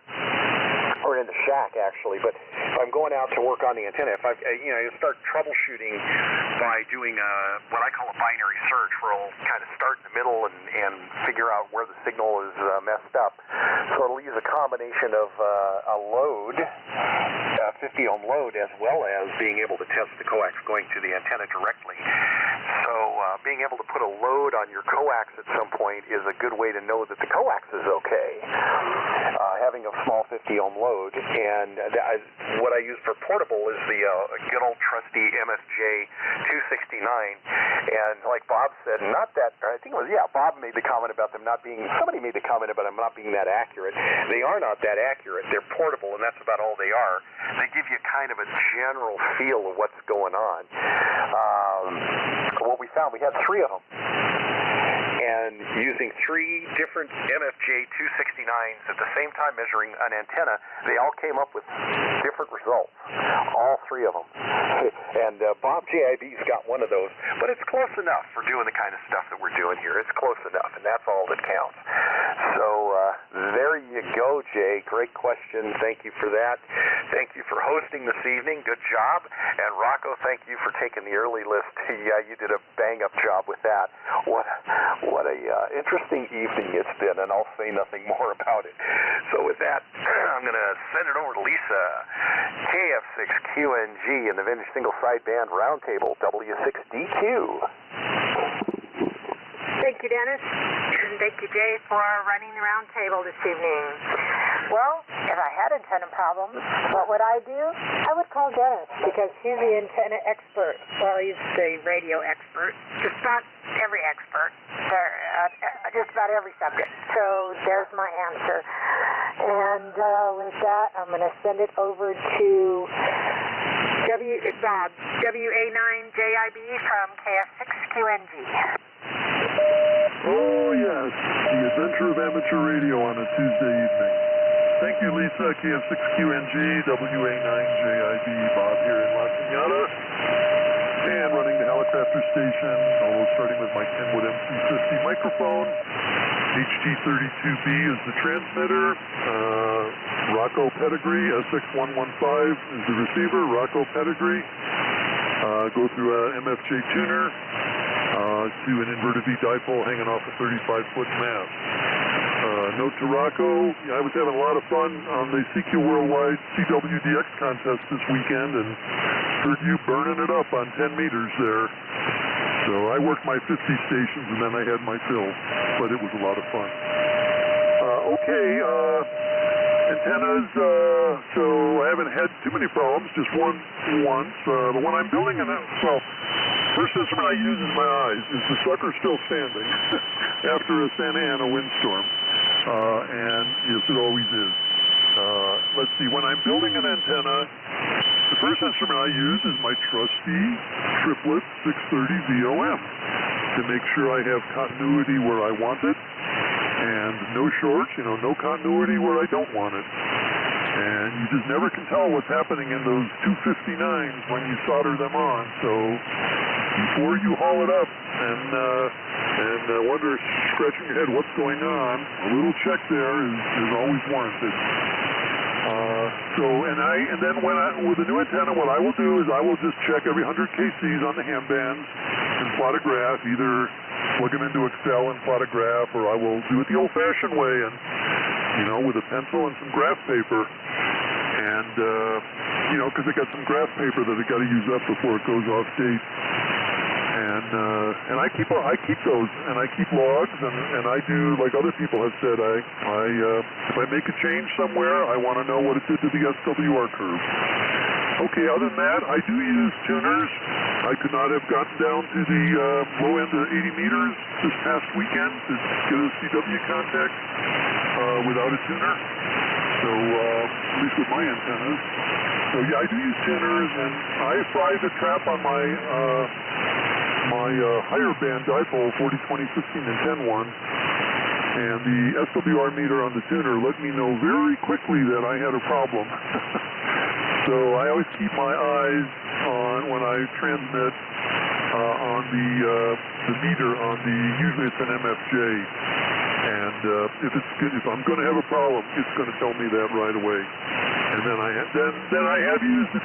or in the shack actually, but if I'm going out to work on the antenna, if you start troubleshooting by doing what I call a binary search, where I'll kind of start in the middle and figure out where the signal is messed up. So it'll use a combination of a load, a 50 ohm load, as well as being able to test the coax going to the antenna directly. So being able to put a load on your coax at some point is a good way to know that the coax is okay. Having a small 50 ohm load, and what I use for portable is the good old trusty MSJ 269. And like Bob said, Bob made the comment about them not being, somebody made the comment about them not being that accurate. They are not that accurate. They're portable, and that's about all they are. They give you kind of a general feel of what's going on. What we found, we had 3 of them. and using 3 different MFJ 269s at the same time measuring an antenna, they all came up with different results, all 3 of them. And Bob JIB's got one of those, but it's close enough for doing the kind of stuff that we're doing here. It's close enough, and that's all that counts. So there you go, Jay. Great question. Thank you for that. Thank you for hosting this evening. Good job. And Rocco, thank you for taking the early list. Yeah, you did a bang-up job with that. What a interesting evening it's been, and I'll say nothing more about it. So with that, I'm going to send it over to Lisa. KF6QNG in the vintage single sideband roundtable, W6DQ. Thank you, Dennis. And thank you, Jay, for running the roundtable this evening. Well, if I had antenna problems, what would I do? I would call Dennis, because he's the antenna expert. Well, he's the radio expert. Just not every expert. Just about every subject. So there's my answer. And with that, I'm going to send it over to Bob, WA9JIB from KF6QNG. Oh, yes, the adventure of amateur radio on a Tuesday evening. Thank you, Lisa, KF6QNG, WA9JIB, Bob here in La Piñata, and running the helicopter station, although starting with my Kenwood MC50 microphone. HT32B is the transmitter, Rocco pedigree, SX115 is the receiver, Rocco pedigree, go through a MFJ tuner, to an inverted V dipole hanging off a 35-foot mast. Note to Rocco, I was having a lot of fun on the CQ Worldwide CWDX contest this weekend and heard you burning it up on 10 meters there. So I worked my 50 stations and then I had my fill, but it was a lot of fun. Antennas, so I haven't had too many problems, just once. But when I'm building first instrument I use is my eyes. Is the sucker still standing after a Santa Ana windstorm? And yes, it always is. Let's see, when I'm building an antenna, the first instrument I use is my trusty triplet 630 VOM to make sure I have continuity where I want it and no shorts, no continuity where I don't want it. And you just never can tell what's happening in those 259s when you solder them on. So before you haul it up and wonder, scratching your head, what's going on, a little check there is always warranted. And then with a new antenna, what I will do is I will just check every 100 kcs on the ham bands and plot a graph, either plug them into Excel and plot a graph, or I will do it the old-fashioned way and, with a pencil and some graph paper. And, because I got some graph paper that I got to use up before it goes off date. And I keep those, and I keep logs, and I do, like other people have said, if I make a change somewhere, I want to know what it did to the SWR curve. Okay, other than that, I do use tuners. I could not have gotten down to the low end of 80 meters this past weekend to get a CW contact without a tuner. So, at least with my antennas. So yeah, I do use tuners, and I fry the trap on my higher band dipole, 40, 20, 15, and 10 one, and the SWR meter on the tuner let me know very quickly that I had a problem. So I always keep my eyes on when I transmit on the meter on usually it's an MFJ, and if I'm going to have a problem, it's going to tell me that right away. And then I have used the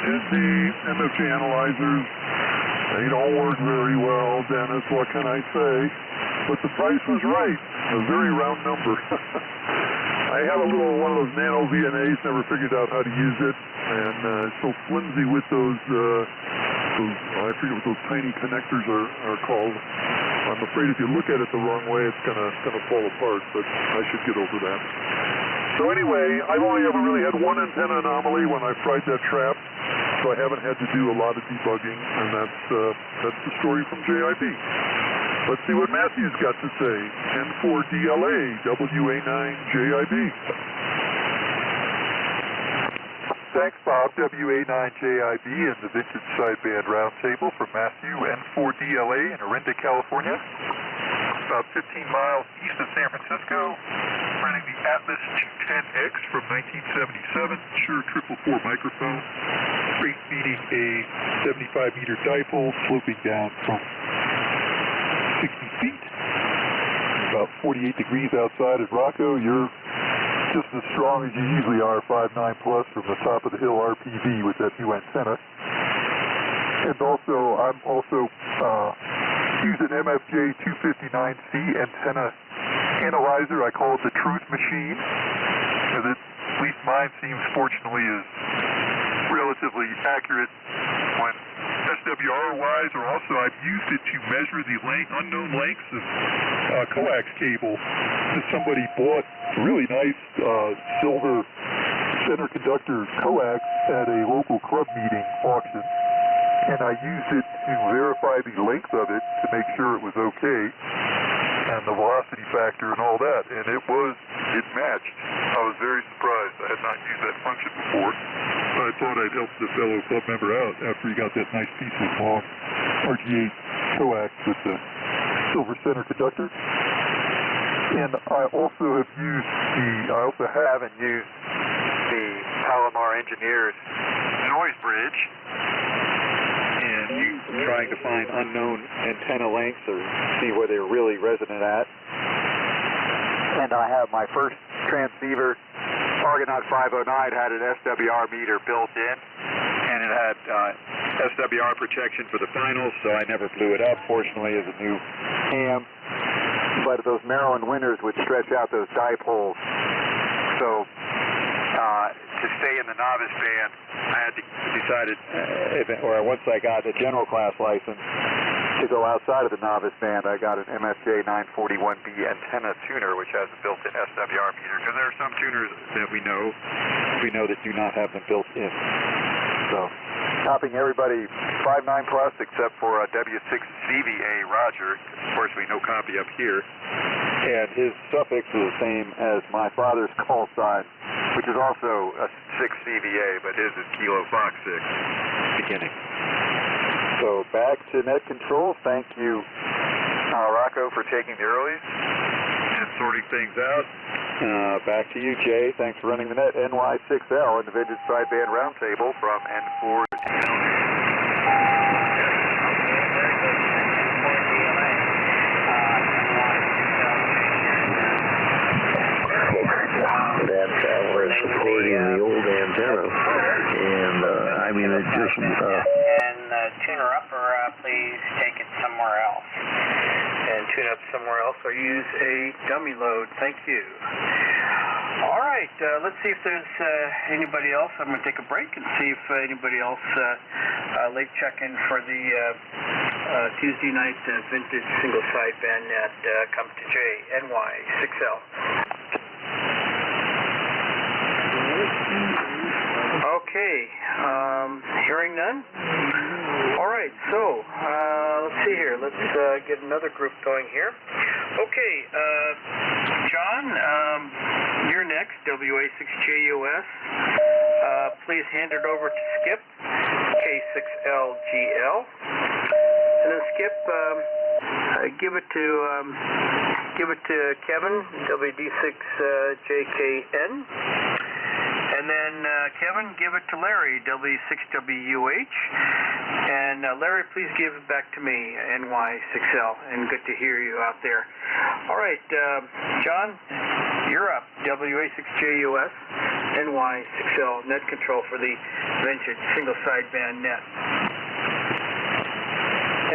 MFJ analyzers. They don't work very well, Dennis, what can I say? But the price was right, a very round number. I have one of those nano VNAs, never figured out how to use it, and it's so flimsy with those I forget what those tiny connectors are called. I'm afraid if you look at it the wrong way, it's gonna fall apart, but I should get over that. So anyway, I've only ever really had one antenna anomaly when I fried that trap, so I haven't had to do a lot of debugging, and that's the story from JIB. Let's see what Matthew's got to say. N4DLA, WA9JIB. Thanks, Bob. WA9JIB and the Vintage Sideband Roundtable from Matthew, N4DLA in Orinda, California. about 15 miles east of San Francisco, running the Atlas 210X from 1977, Shure 444 microphone, straight feeding a 75-meter dipole, sloping down from 60 feet. About 48 degrees outside at Rocco. You're just as strong as you usually are, 5'9 plus, from the top of the hill RPV with that new antenna. And also, I'm also using MFJ 259C antenna analyzer. I call it the truth machine, because at least mine seems, fortunately, is relatively accurate when SWR-wise, or also I've used it to measure the unknown lengths of coax cable. That somebody bought a really nice silver center conductor coax at a local club meeting auction, and I used it to verify the length of it to make sure it was okay, and the velocity factor and all that, and it matched. I was very surprised. I had not used that function before. I thought I'd help the fellow club member out after he got that nice piece of long RGA coax with the silver center conductor. And I also have used the Palomar Engineers noise bridge, and trying to find unknown antenna lengths or see where they're really resonant at. And I have my first transceiver, Argonaut 509, had an SWR meter built in, and it had SWR protection for the finals, so I never blew it up, fortunately, as a new ham. But those Maryland winters would stretch out those dipoles. So to stay in the novice band, I had to once I got a general class license, to go outside of the novice band, I got an MFJ 941B antenna tuner, which has a built-in SWR meter, because there are some tuners that we know that do not have them built in. So, topping everybody 5'9 plus, except for W6CVA Roger. Of course, we no copy up here. And his suffix is the same as my father's call sign, which is also a 6CVA, but his is Kilo Fox 6, beginning. So back to net control. Thank you, Rocco, for taking the earlies and sorting things out. Back to you, Jay. Thanks for running the net. NY6L in the Vintage Sideband Roundtable from N4 to We're supporting the old antenna, and I mean it just. Tuner up, or please take it somewhere else. And tune up somewhere else, or use a dummy load. Thank you. All right, let's see if there's anybody else. I'm going to take a break and see if anybody else late check-in for the Tuesday night vintage single sideband net comes to J, NY6L. Okay, hearing none. All right, so let's see here. Let's get another group going here. Okay, John, you're next, WA6JUS. Please hand it over to Skip, K6LGL. And then Skip, give it to Kevin, WD6JKN. And then, Kevin, give it to Larry, W6WUH. And Larry, please give it back to me, NY6L. And good to hear you out there. All right, John, you're up. WA6JUS, NY6L, net control for the vintage single sideband net.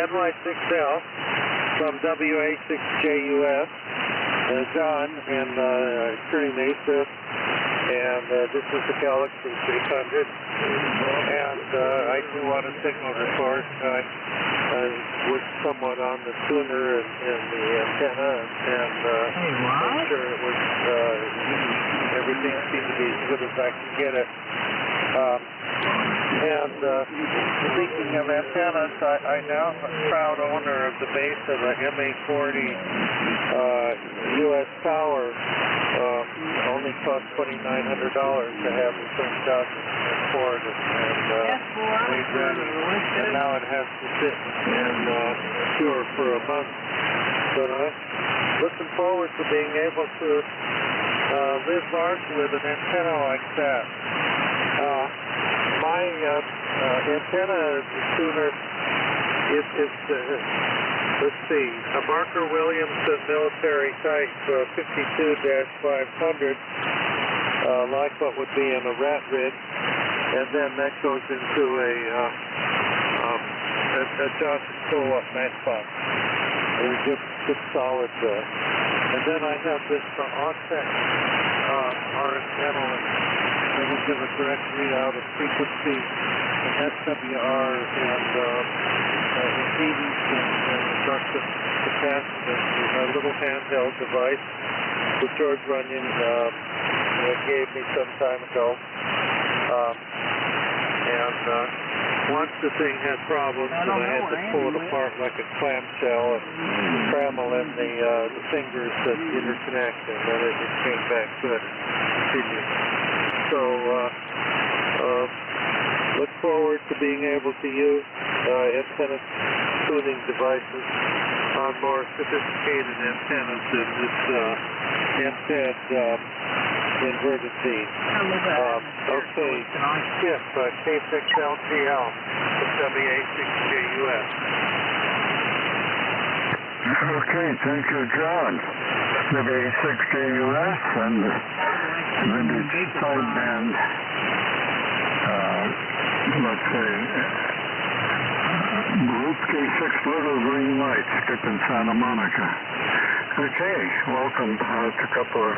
NY6L from WA6JUS, John in Kearney Mesa. And this is the Galaxy 600, and I do want a signal report. I was somewhat on the tuner and the antenna, and made sure it was everything seemed to be as good as I could get it. Speaking of antennas, I now am a proud owner of the base of a MA40 US Tower. Only cost $2,900 to have it turned out in Ford, and now it has to sit and cure for a month. But looking forward to being able to live large with an antenna like that. My antenna tuner is let's see, a Barker Williamson military type 52-500, like what would be in a rat ridge, and then that goes into a Johnson pull-up matchbox. Good solid. And then I have this offset antenna that will give a direct readout of frequency and SWR and impedance and inductive capacitance. A little handheld device that George Runyon gave me some time ago. Once the thing had problems, and I had to pull it apart like a clamshell and trammel in the fingers that interconnect, and then it came back good. So, look forward to being able to use antenna tuning devices on more sophisticated antennas than this MPED inverted beam. Okay, Skip, K6LTL, WA6JUS. Okay, thank you, John. WA6JUS and vintage sideband, let's say, Group K6 Little Green Light, Skip in Santa Monica. Okay, welcome to a couple of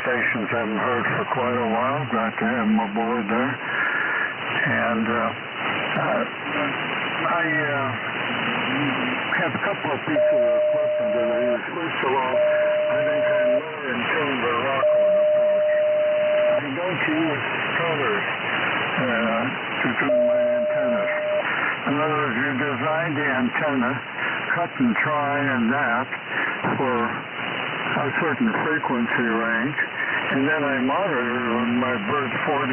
stations I haven't heard for quite a while. Glad to have them aboard there. And I have a couple of pieces of equipment that I use. First of all, I think I'm more in tune with Rocco's approach. I don't use colors to tune my antennas. In other words, you design the antenna, cut and try and that for a certain frequency range, and then I monitor on my Bird 43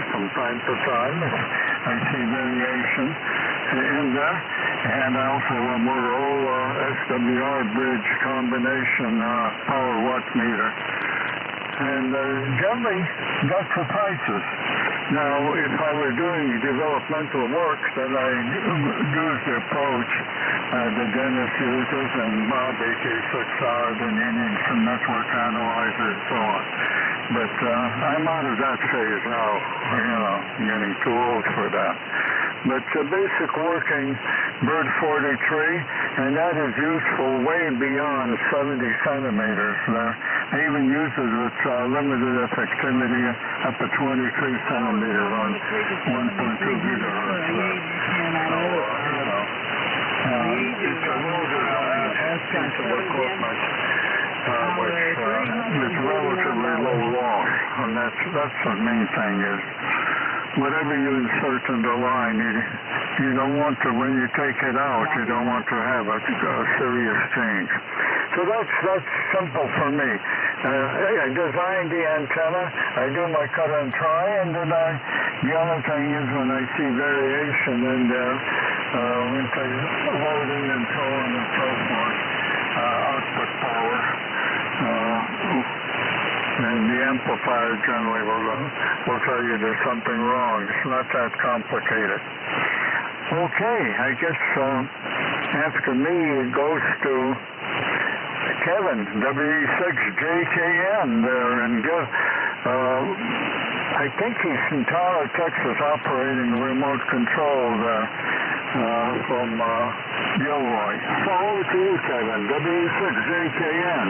from time to time. I see variation in there, and I also have a Motorola SWR bridge combination power watt meter. And generally, that's the prices. Now, if I were doing developmental work, then I use the approach that Dennis uses and Bob AK6R, the Unix and network analyzer and so on. But I'm out of that phase now, getting too old for that. But basic working Bird 43, and that is useful way beyond 70 centimeters there. I even use it with limited effectivity up to 23 centimeters on 1.2 gigahertz there. It's a well-designed piece of equipment with relatively low loss, and that's the main thing is whatever you insert in the line, you don't want to, when you take it out, you don't want to have a serious change. So that's simple for me. I design the antenna, I do my cut and try, and then the other thing is when I see variation in there, with the loading and so on and so forth, output power, and the amplifier generally will tell you there's something wrong. It's not that complicated. Okay, I guess after me it goes to Kevin, WE6JKN there, and I think he's in Tyler, Texas, operating remote control there from Gilroy. So over to you, Kevin, WE6JKN.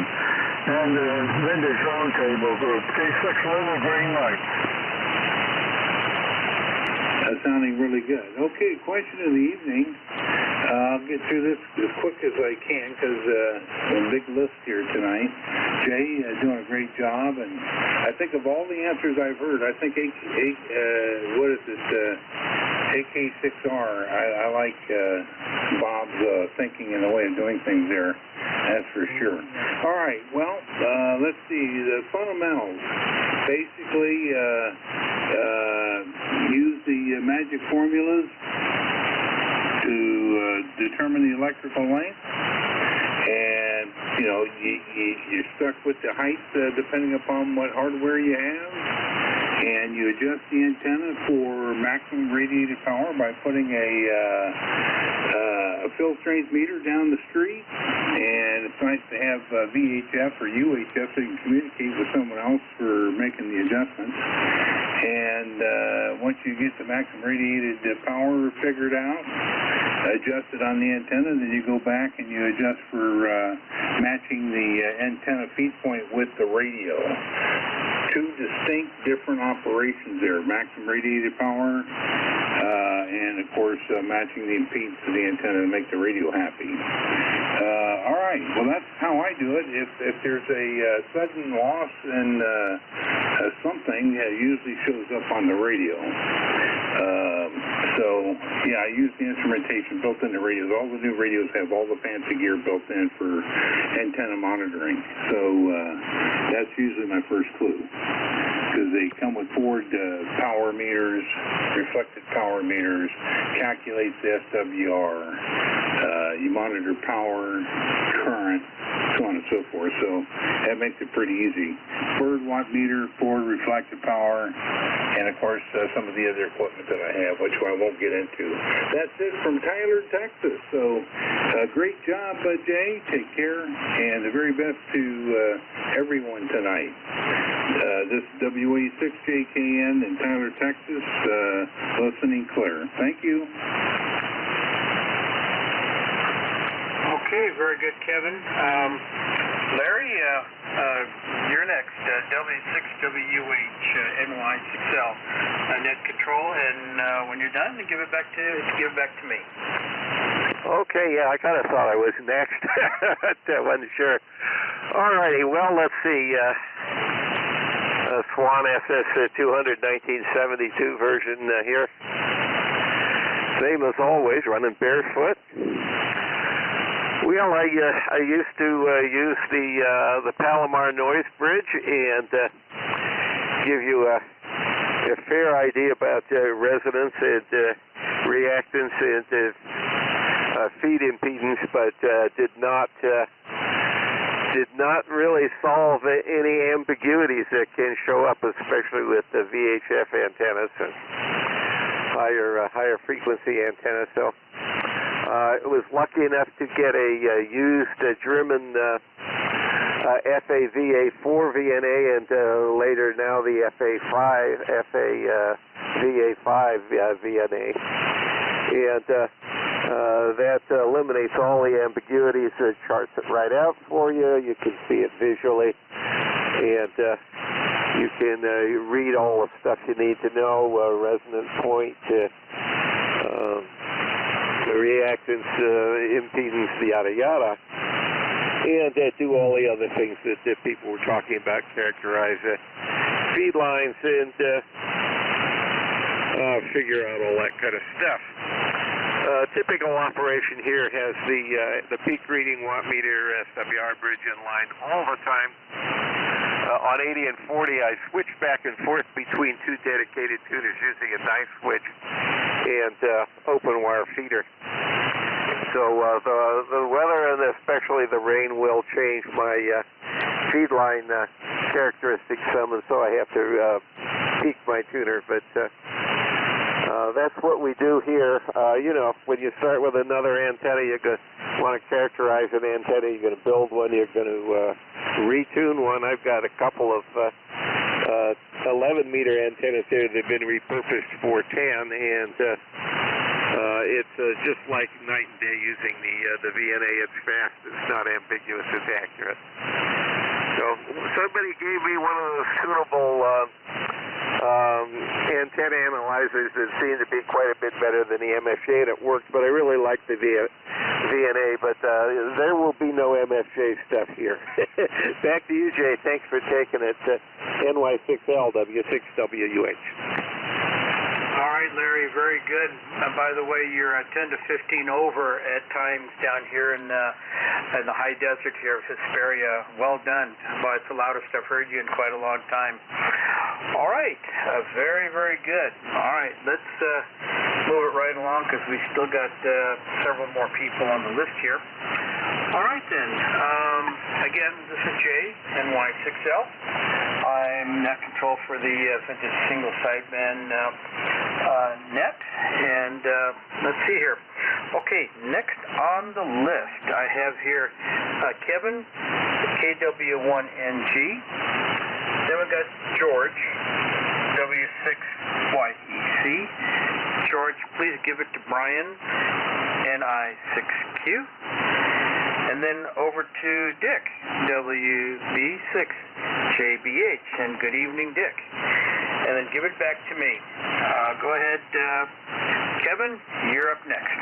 And Vintage Roundtable Group, K6 Little Green Light. That's sounding really good. Okay, question of the evening. I'll get through this as quick as I can because a big list here tonight. Jay doing a great job, and I think of all the answers I've heard, I think AK6R. I like Bob's thinking and the way of doing things there. That's for sure. All right, well, let's see. The fundamentals. Basically, use the magic formulas to determine the electrical length and you're stuck with the height depending upon what hardware you have, and you adjust the antenna for maximum radiated power by putting a field strength meter down the street, and it's nice to have VHF or UHF so you can communicate with someone else for making the adjustments. And once you get the maximum radiated power figured out, adjust it on the antenna, then you go back and you adjust for matching the antenna feed point with the radio. Two distinct different operations there, maximum radiated power and of course matching the impedance of the antenna to make the radio happy. All right, well that's how I do it. If there's a sudden loss in something, it usually shows up on the radio. So yeah, I use the instrumentation built into radios. All the new radios have all the fancy gear built in for antenna monitoring. So that's usually my first clue, because they come with forward power meters, reflected power meters, calculates the SWR, you monitor power, current, so on and so forth. So that makes it pretty easy. Forward watt meter, forward reflected power, and of course some of the other equipment that I have, which I won't get into. That's it from Tyler, Texas. So great job, Jay. Take care, and the very best to everyone tonight. This is WA6JKN in Tyler, Texas, listening clear. Thank you. Okay, very good, Kevin. Larry, you're next. W6WH NY6L net control, and when you're done, give it back to me. Okay, yeah, I kind of thought I was next. I wasn't sure. All righty, well, let's see. Swan SS 200 1972 version here. Same as always, running barefoot. Well, I used to use the Palomar noise bridge and give you a fair idea about resonance and reactance and feed impedance, but did not really solve any ambiguities that can show up, especially with the VHF antennas and higher frequency antennas. So I was lucky enough to get a used German FA-VA4 VNA, and later now the FA-VA5 VNA. And that eliminates all the ambiguities. It charts it right out for you. You can see it visually, and you can read all the stuff you need to know, resonance point, reactance, impedance, yada yada, and do all the other things that people were talking about, characterize feed lines and figure out all that kind of stuff. Typical operation here has the peak reading watt meter SWR bridge in line all the time. On 80 and 40, I switch back and forth between two dedicated tuners using a knife switch and open wire feeder. So the weather and especially the rain will change my feed line characteristics some, and so I have to peak my tuner. But that's what we do here. You know, when you start with another antenna, you're going to want to characterize an antenna. You're going to build one. You're going to retune one. I've got a couple of 11-meter antennas here that have been repurposed for 10, and it's just like night and day using the VNA. It's fast. It's not ambiguous. It's accurate. So somebody gave me one of those tunable antenna analyzers that seemed to be quite a bit better than the MFJ, and it worked, but I really like the VNA, but there will be no MFJ stuff here. Back to you, Jay. Thanks for taking it. NY6L, W6WH. All right, Larry, very good. By the way, you're 10 to 15 over at times down here in the high desert here of Hesperia. Well done. Well, it's the loudest I've heard you in quite a long time. All right, very, very good. All right, let's move it right along because we still got several more people on the list here. All right then. Again, this is Jay, NY6L. I'm net control for the vintage single sideband net, and let's see here. Okay, next on the list I have here Kevin, KW1NG. Then we got George, W6YEC. George, please give it to Brian, NI6Q. And then over to Dick, WB6JBH. And good evening, Dick. And then give it back to me. Go ahead, Kevin, you're up next.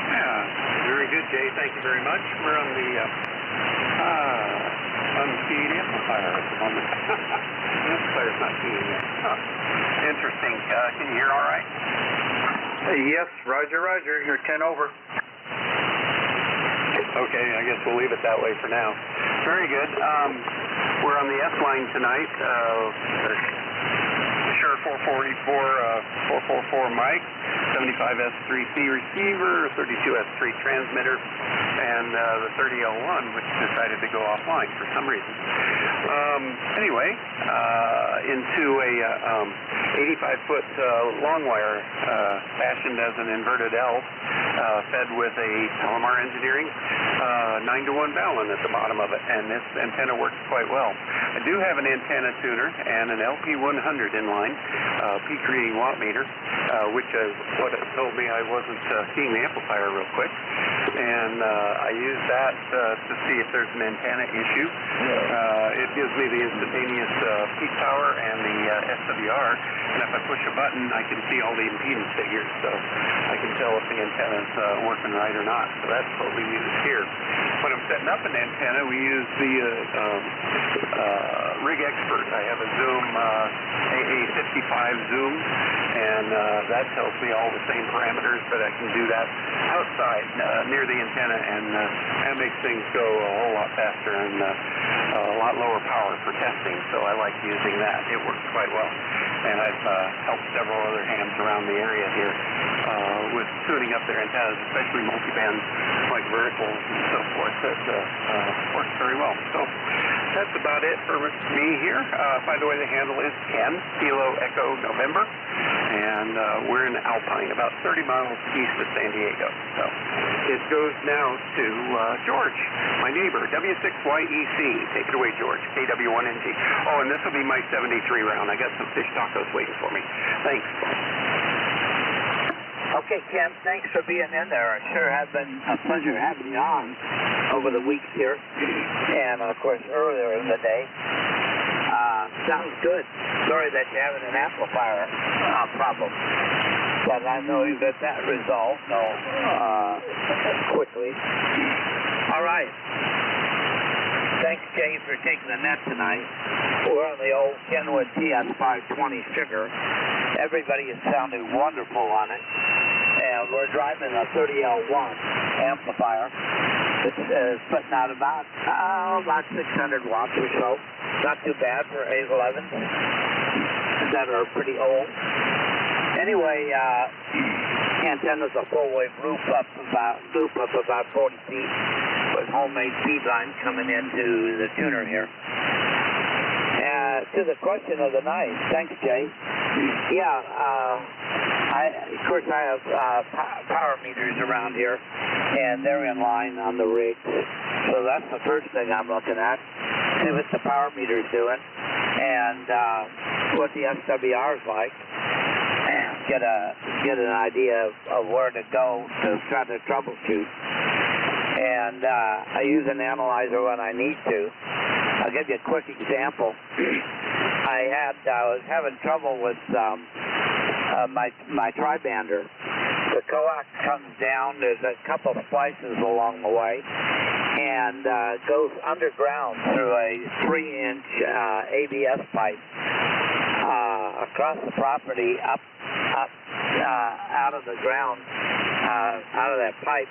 Yeah, very good, Jay. Thank you very much. We're on the unseen amplifier at the moment. The amplifier's not keying yet. Interesting. Can you hear all right? Yes, roger, roger. You're 10 over. Okay, I guess we'll leave it that way for now. Very good. We're on the S line tonight. Sure 444 mic, 75S3C receiver, 32S3 transmitter, and the 30L1, which decided to go offline for some reason. Anyway, into a 85-foot long wire fashioned as an inverted L, fed with a Palomar Engineering 9-to-1 balun at the bottom of it, and this antenna works quite well. I do have an antenna tuner and an LP100 in line, peak reading watt meter, which is what it told me I wasn't keying the amplifier real quick, and I use that to see if there's an antenna issue. It gives me the instantaneous peak power and the SWR, and if I push a button, I can see all the impedance figures, so I can tell if the antenna's working right or not. So that's what we use here. When I'm setting up an antenna, we use the Rig Expert. I have a Zoom AA55 Zoom, and that tells me all the same parameters, but I can do that outside near the antenna, and that makes things go a whole lot faster and a lot lower power for testing, so I like using that. It works quite well, and I've helped several other hams around the area here with tuning up their antennas, especially multiband like verticals and so forth. That works very well. So that's about it for me here. By the way, the handle is Ken, Kilo Echo November, and we're in Alpine, about 30 miles east of San Diego. So it goes now to George, my neighbor, W6YEC. Take it away, George, KW1NG. Oh, and this will be my 73 round. I got some fish tacos waiting for me. Thanks. Okay, Ken, thanks for being in there. It sure has been a pleasure having you on over the weeks here, and of course earlier in the day. Sounds good. Sorry that you're having an amplifier problem, but I know you got that resolved quickly. All right. Thanks, Jay, for taking the net tonight. We're on the old Kenwood TS520 figure. Everybody is sounding wonderful on it. And we're driving a 30L1 amplifier. It's putting out about 600 watts or so. Not too bad for 811s that are pretty old. Anyway, antenna's a full-wave loop up about 40 feet with homemade feed line coming into the tuner here. To the question of the night, thanks, Jay. Yeah, of course I have power meters around here, and they're in line on the rig. So that's the first thing I'm looking at. See what the power meter's doing, and what the SWR is like. Get an idea of where to go to try to troubleshoot. And I use an analyzer when I need to. I'll give you a quick example. I was having trouble with my tri-bander. The coax comes down. There's a couple of splices along the way, and goes underground through a 3-inch ABS pipe across the property, up out of the ground, out of that pipe,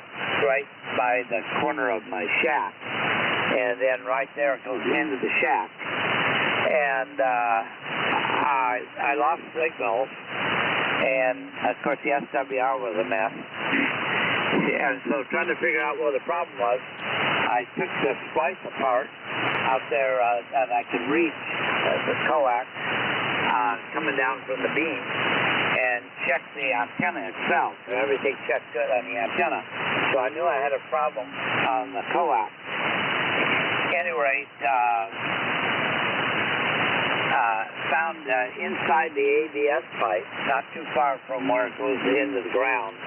right by the corner of my shack, and then right there it goes into the shack, and I lost signals, and of course the SWR was a mess, And so trying to figure out what the problem was, I took the splice apart out there that I could reach the coax coming down from the beam and checked the antenna itself. And everything checked good on the antenna. So I knew I had a problem on the coax. At any rate, found inside the ABS pipe, not too far from where it goes into the ground,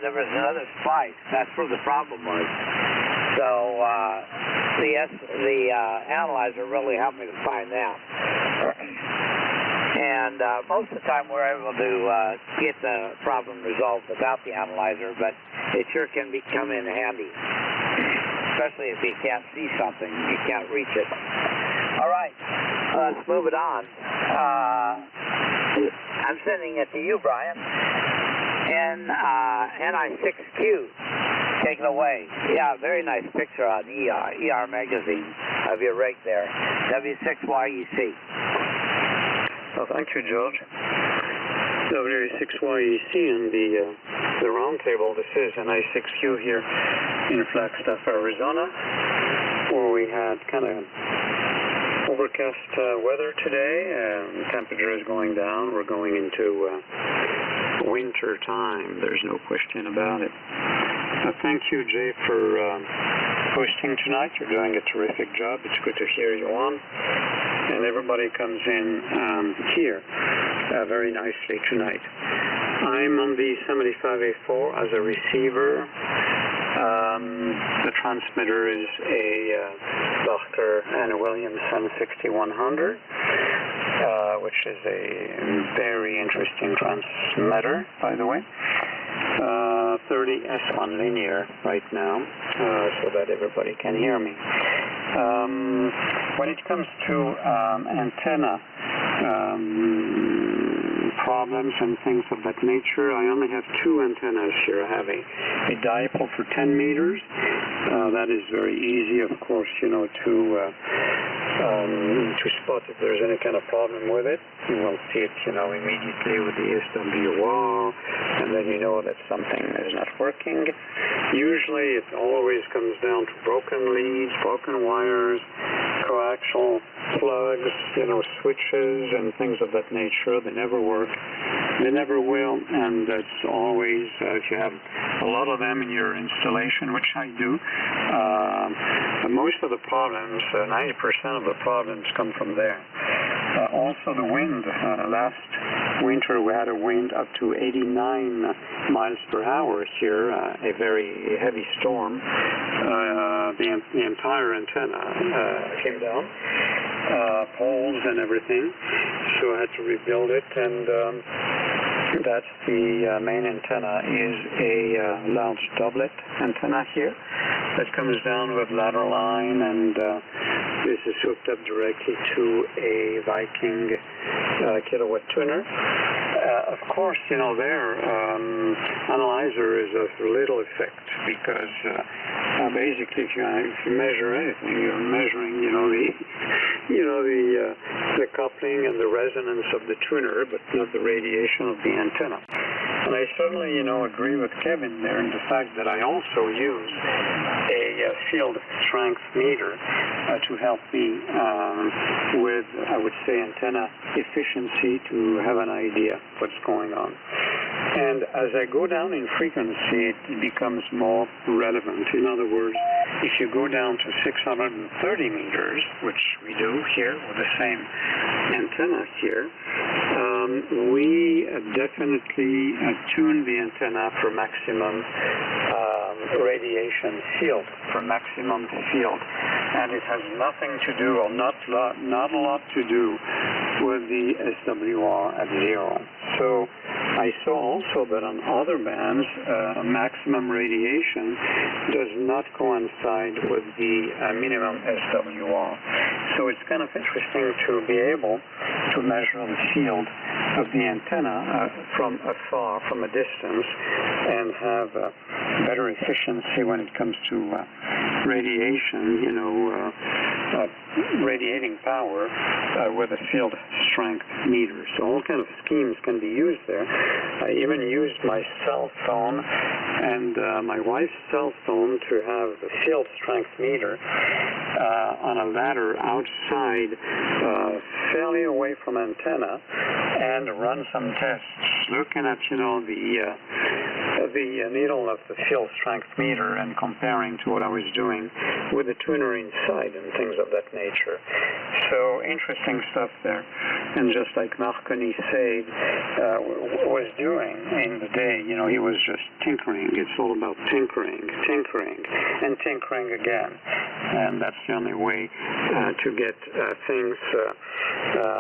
there was another splice. That's where the problem was. So the analyzer really helped me to find that. And most of the time we're able to get the problem resolved without the analyzer, but it sure can come in handy, especially if you can't see something, you can't reach it. All right, let's move it on. I'm sending it to you, Brian. NI6Q, take it away. Yeah, very nice picture on ER magazine of your rig there. W6YEC. Well, thank you, George. W6YEC and the Roundtable. This is NI6Q here in Flagstaff, Arizona, where we had kind of overcast weather today. Temperature is going down. We're going into winter time. There's no question about it. Thank you, Jay, for hosting tonight. You're doing a terrific job. It's good to hear you on. And everybody comes in here very nicely tonight. I'm on the 75A4 as a receiver. The transmitter is a Barker and Williamson 6100, which is a very interesting transmitter, by the way. 30S on linear right now, so that everybody can hear me. When it comes to antenna problems and things of that nature, I only have two antennas here. I have a dipole for 10 meters. That is very easy, of course, to spot if there's any kind of problem with it. You will see it, immediately with the SWR, and then you know that something is not working. Usually it always comes down to broken leads, broken wires, coaxial plugs, switches and things of that nature. They never work. They never will, and it's always, if you have a lot of them in your installation, which I do, most of the problems, 90% of the problems come from there. Also the wind. Last winter we had a wind up to 89 miles per hour here, a very heavy storm. The entire antenna came down, poles and everything, so I had to rebuild it, and that's the main antenna is a large doublet antenna here that comes down with ladder line, and this is hooked up directly to a Viking kilowatt tuner. Of course, their analyzer is of little effect because basically, if you measure anything, you're measuring, the coupling and the resonance of the tuner, but not the radiation of the antenna. And I certainly, agree with Kevin there in the fact that I also use a field strength meter to help me with, I would say, antenna efficiency, to have an idea what's going on. And as I go down in frequency, it becomes more relevant. In other words, if you go down to 630 meters, which we do here with the same antenna here, we definitely tune the antenna for maximum radiation field, for maximum field. And it has nothing to do, or not a lot to do, with the SWR at 0. So I saw also that on other bands, maximum radiation does not coincide with the minimum SWR. So it's kind of interesting to be able to measure the field of the antenna from afar, from a distance, and have better efficiency when it comes to radiation, radiating power with a field strength meter. So all kind of schemes can be used there. I even used my cell phone and my wife's cell phone to have a field strength meter on a ladder outside, fairly away from antenna, and run some tests, looking at the needle of the field strength meter and comparing to what I was doing with the tuner inside and things of that nature. So interesting stuff there. And just like Marconi said, was doing in the day, he was just tinkering. It's all about tinkering, and tinkering again. And that's the only way to get things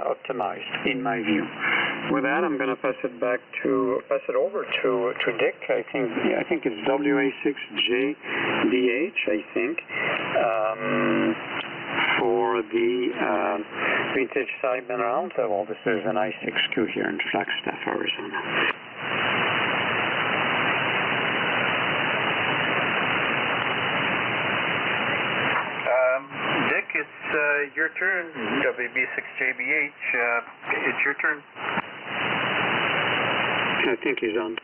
optimized, in my view. With that, I'm going to pass it over to Dick. I think it's WA6JDH, I think, for the Vintage Sideman Roundtable. This is an I-6Q here in Flagstaff, Arizona. Dick, it's your turn. WB6JBH, it's your turn. I think he's on.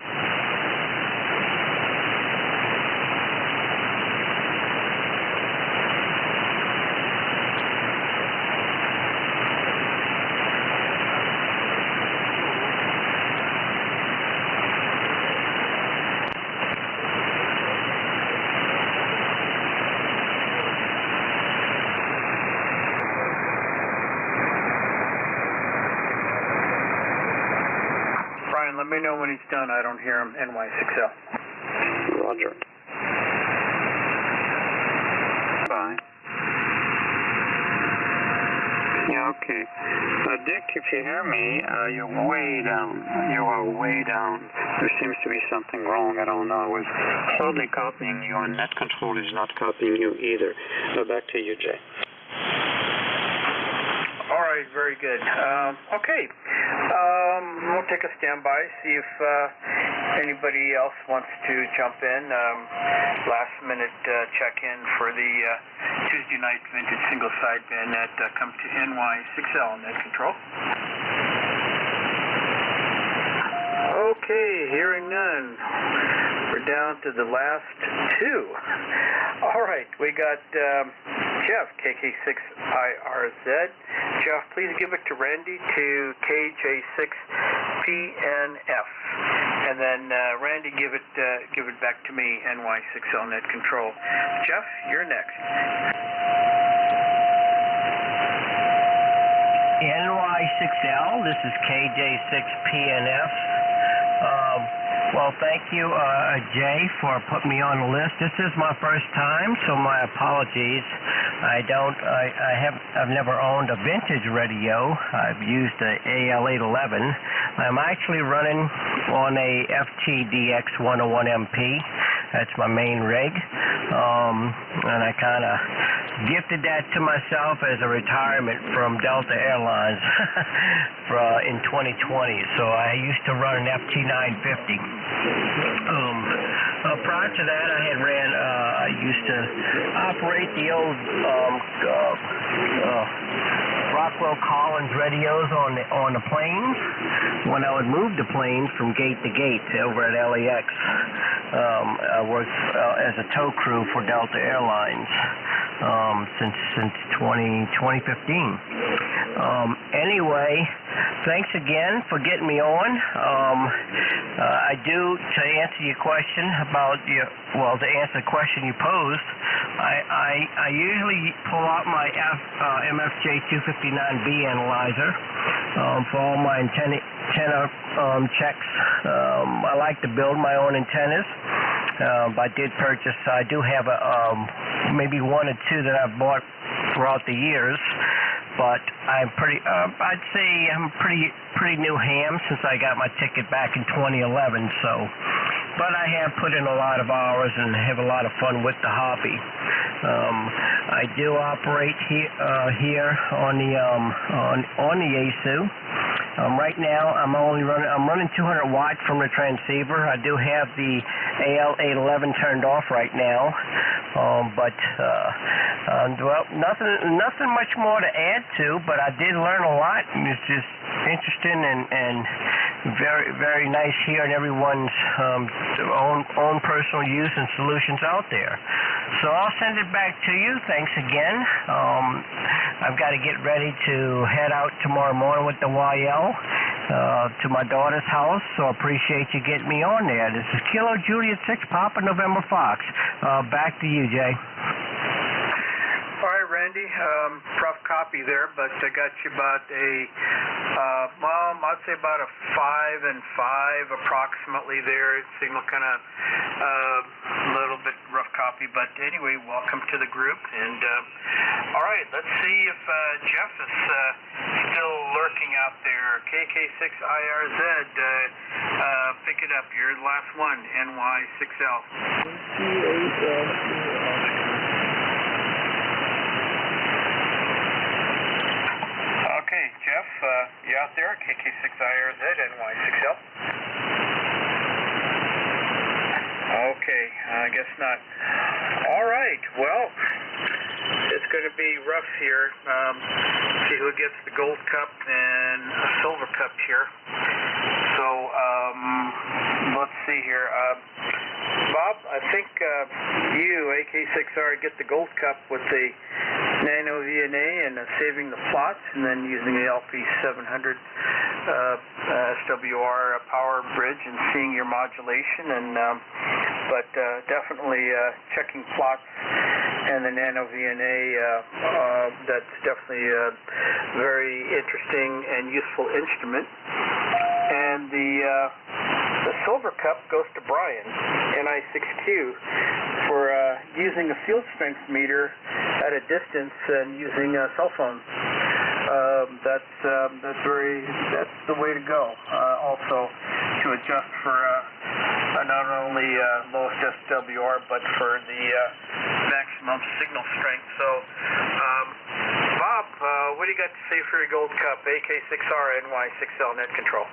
Let me know when he's done. I don't hear him. NY6L. Roger. Bye. Yeah, okay. Dick, if you hear me, you're way down. You are way down. There seems to be something wrong. I don't know. I was hardly copying you, and net control is not copying you either. Back to you, Jay. All right, very good. Okay. We'll take a standby, see if anybody else wants to jump in. Last minute check-in for the Tuesday night vintage single sideband net come to NY6L net control. Okay, hearing none. We're down to the last two. All right, we got Jeff, KK6IRZ. Jeff, please give it to Randy to KJ6PNF. And then Randy, give it back to me, NY6L net control. Jeff, you're next. NY6L, this is KJ6PNF. Well, thank you, Jay, for putting me on the list. This is my first time, so my apologies. I've never owned a vintage radio. I've used a AL811. I'm actually running on a FTDX 101MP. That's my main rig. And I kind of gifted that to myself as a retirement from Delta Airlines in 2020. So I used to run an FT950. Prior to that, I used to operate the old Rockwell Collins radios on the planes when I would move the planes from gate to gate over at LAX. I worked as a tow crew for Delta Airlines since 2015. Anyway, thanks again for getting me on. To answer your question to answer the question you posed, I usually pull out my MFJ 259B analyzer for all my antenna checks. I like to build my own antennas. I do have maybe one or two that I've bought throughout the years. But I'm I'd say I'm pretty new ham since I got my ticket back in 2011. But I have put in a lot of hours and have a lot of fun with the hobby. I do operate here on the ASU. Right now, I'm running 200 watts from the transceiver. I do have the AL811 turned off right now, well, nothing much more to add to. But I did learn a lot, and it's just interesting and very, very nice hearing everyone's own personal use and solutions out there. So I'll send it back to you. Thanks again. I've got to get ready to head out tomorrow morning with the YL to my daughter's house, so I appreciate you getting me on there. This is Kilo Juliet 6, Papa November Fox. Back to you, Jay. All right, Randy, rough copy there, but I got you about I'd say about a 5 and 5 approximately there. Signal kind of a little bit rough copy, but anyway, welcome to the group. And all right, let's see if Jeff is still lurking out there. KK6IRZ, pick it up. You're the last one, NY6L. Okay, Jeff, you out there? KK6IRZ, NY6L. Okay, I guess not. All right, well, it's going to be rough here. See who gets the gold cup and a silver cup here. So, let's see here. Bob, I think you, AK6R, get the gold cup with the nano VNA and saving the plots, and then using the LP700 SWR power bridge and seeing your modulation. And but definitely checking plots and the nano VNA. That's definitely a very interesting and useful instrument. And the silver cup goes to Brian, NI6Q, for using a field strength meter at a distance and using a cell phone. That's the way to go. Also to adjust for not only lowest SWR but for the maximum signal strength. So, Bob, what do you got to say for your gold cup? AK6R, NY6L net control.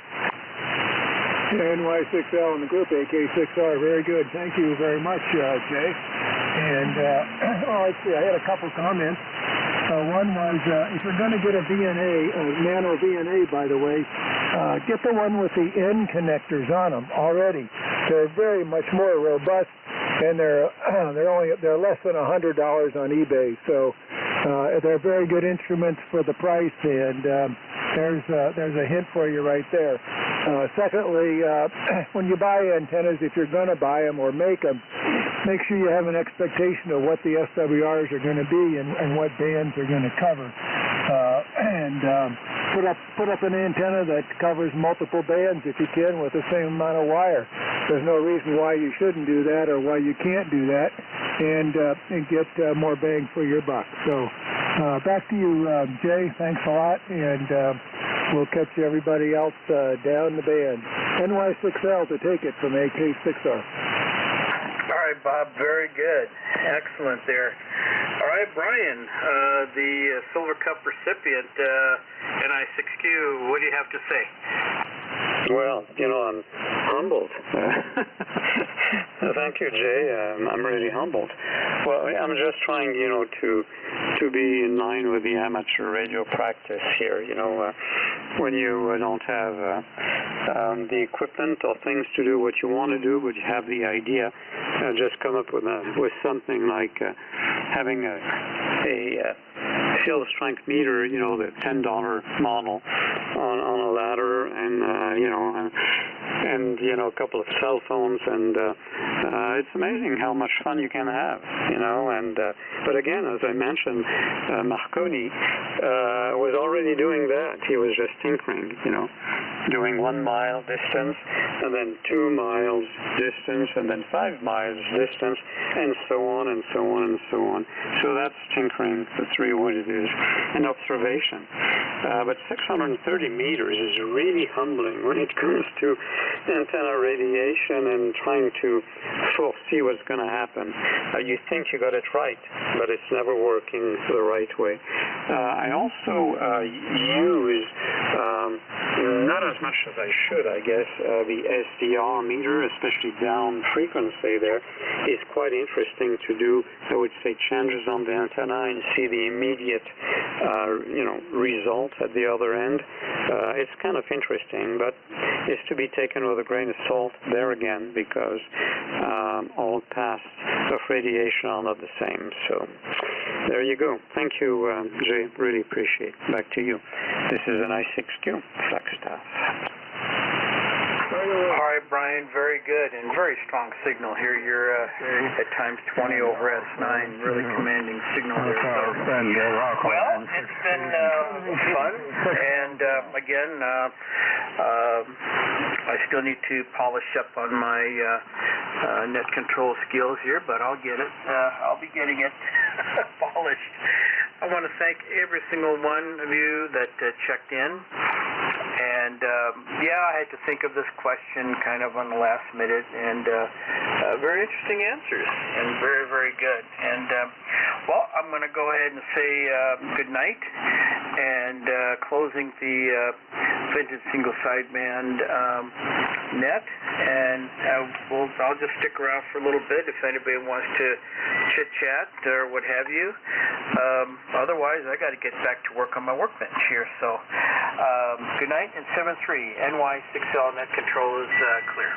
NY6L in the group, AK6R, very good. Thank you very much, Jay. And let's see, I had a couple comments. One was, if you're going to get a VNA, a nano VNA, by the way, get the one with the N connectors on them already. They're very much more robust, and they're less than $100 on eBay. So they're very good instruments for the price, and there's a hint for you right there. Secondly, when you buy antennas, if you're going to buy them or make them, make sure you have an expectation of what the SWRs are going to be and what bands are going to cover. Put up an antenna that covers multiple bands if you can with the same amount of wire. There's no reason why you shouldn't do that or why you can't do that, and get more bang for your buck. So back to you, Jay. Thanks a lot, and we'll catch everybody else down the band. NY6L to take it from AK6R. All right, Bob, very good. Excellent there. All right, Brian, the Silver Cup recipient, NI6Q, what do you have to say? Well, I'm humbled. Thank you, Jay. I'm really humbled. Well, I'm just trying, to be in line with the amateur radio practice here. When you don't have the equipment or things to do what you want to do, but you have the idea, just come up with something like having a field strength meter, the $10 model on a ladder, and a couple of cell phones, and it's amazing how much fun you can have, but again, as I mentioned, Marconi was already doing that. He was just tinkering, doing 1 mile distance, and then 2 miles distance, and then 5 miles distance, and so on and so on and so on. So that's tinkering. That's really what it is, an observation. But 630 meters is really humbling when it comes to antenna radiation and trying to foresee what's going to happen. You think you got it right, but it's never working the right way. I also use, not as much as I should, I guess, the SDR meter, especially down frequency there, is quite interesting to do, I would say, changes on the antenna and see the immediate, result at the other end. It's kind of interesting, but it's to be taken with a grain of salt there again, because all paths of radiation are not the same. So there you go. Thank you, Jay. Really appreciate it. Back to you. This is an I6Q Flagstaff. All right, Brian, very good and very strong signal here. You're at times 20 over S9, really commanding signal there. Well, it's been fun, and again, I still need to polish up on my net control skills here, but I'll get it. I'll be getting it polished. I want to thank every single one of you that checked in. And, I had to think of this question kind of on the last minute, and very interesting answers, and very, very good. And, I'm going to go ahead and say good night, and closing the vintage single sideband net, and I'll just stick around for a little bit if anybody wants to chit-chat or what have you. Otherwise, I got to get back to work on my workbench here. So, good night, and 7-3 NY6L net control is clear.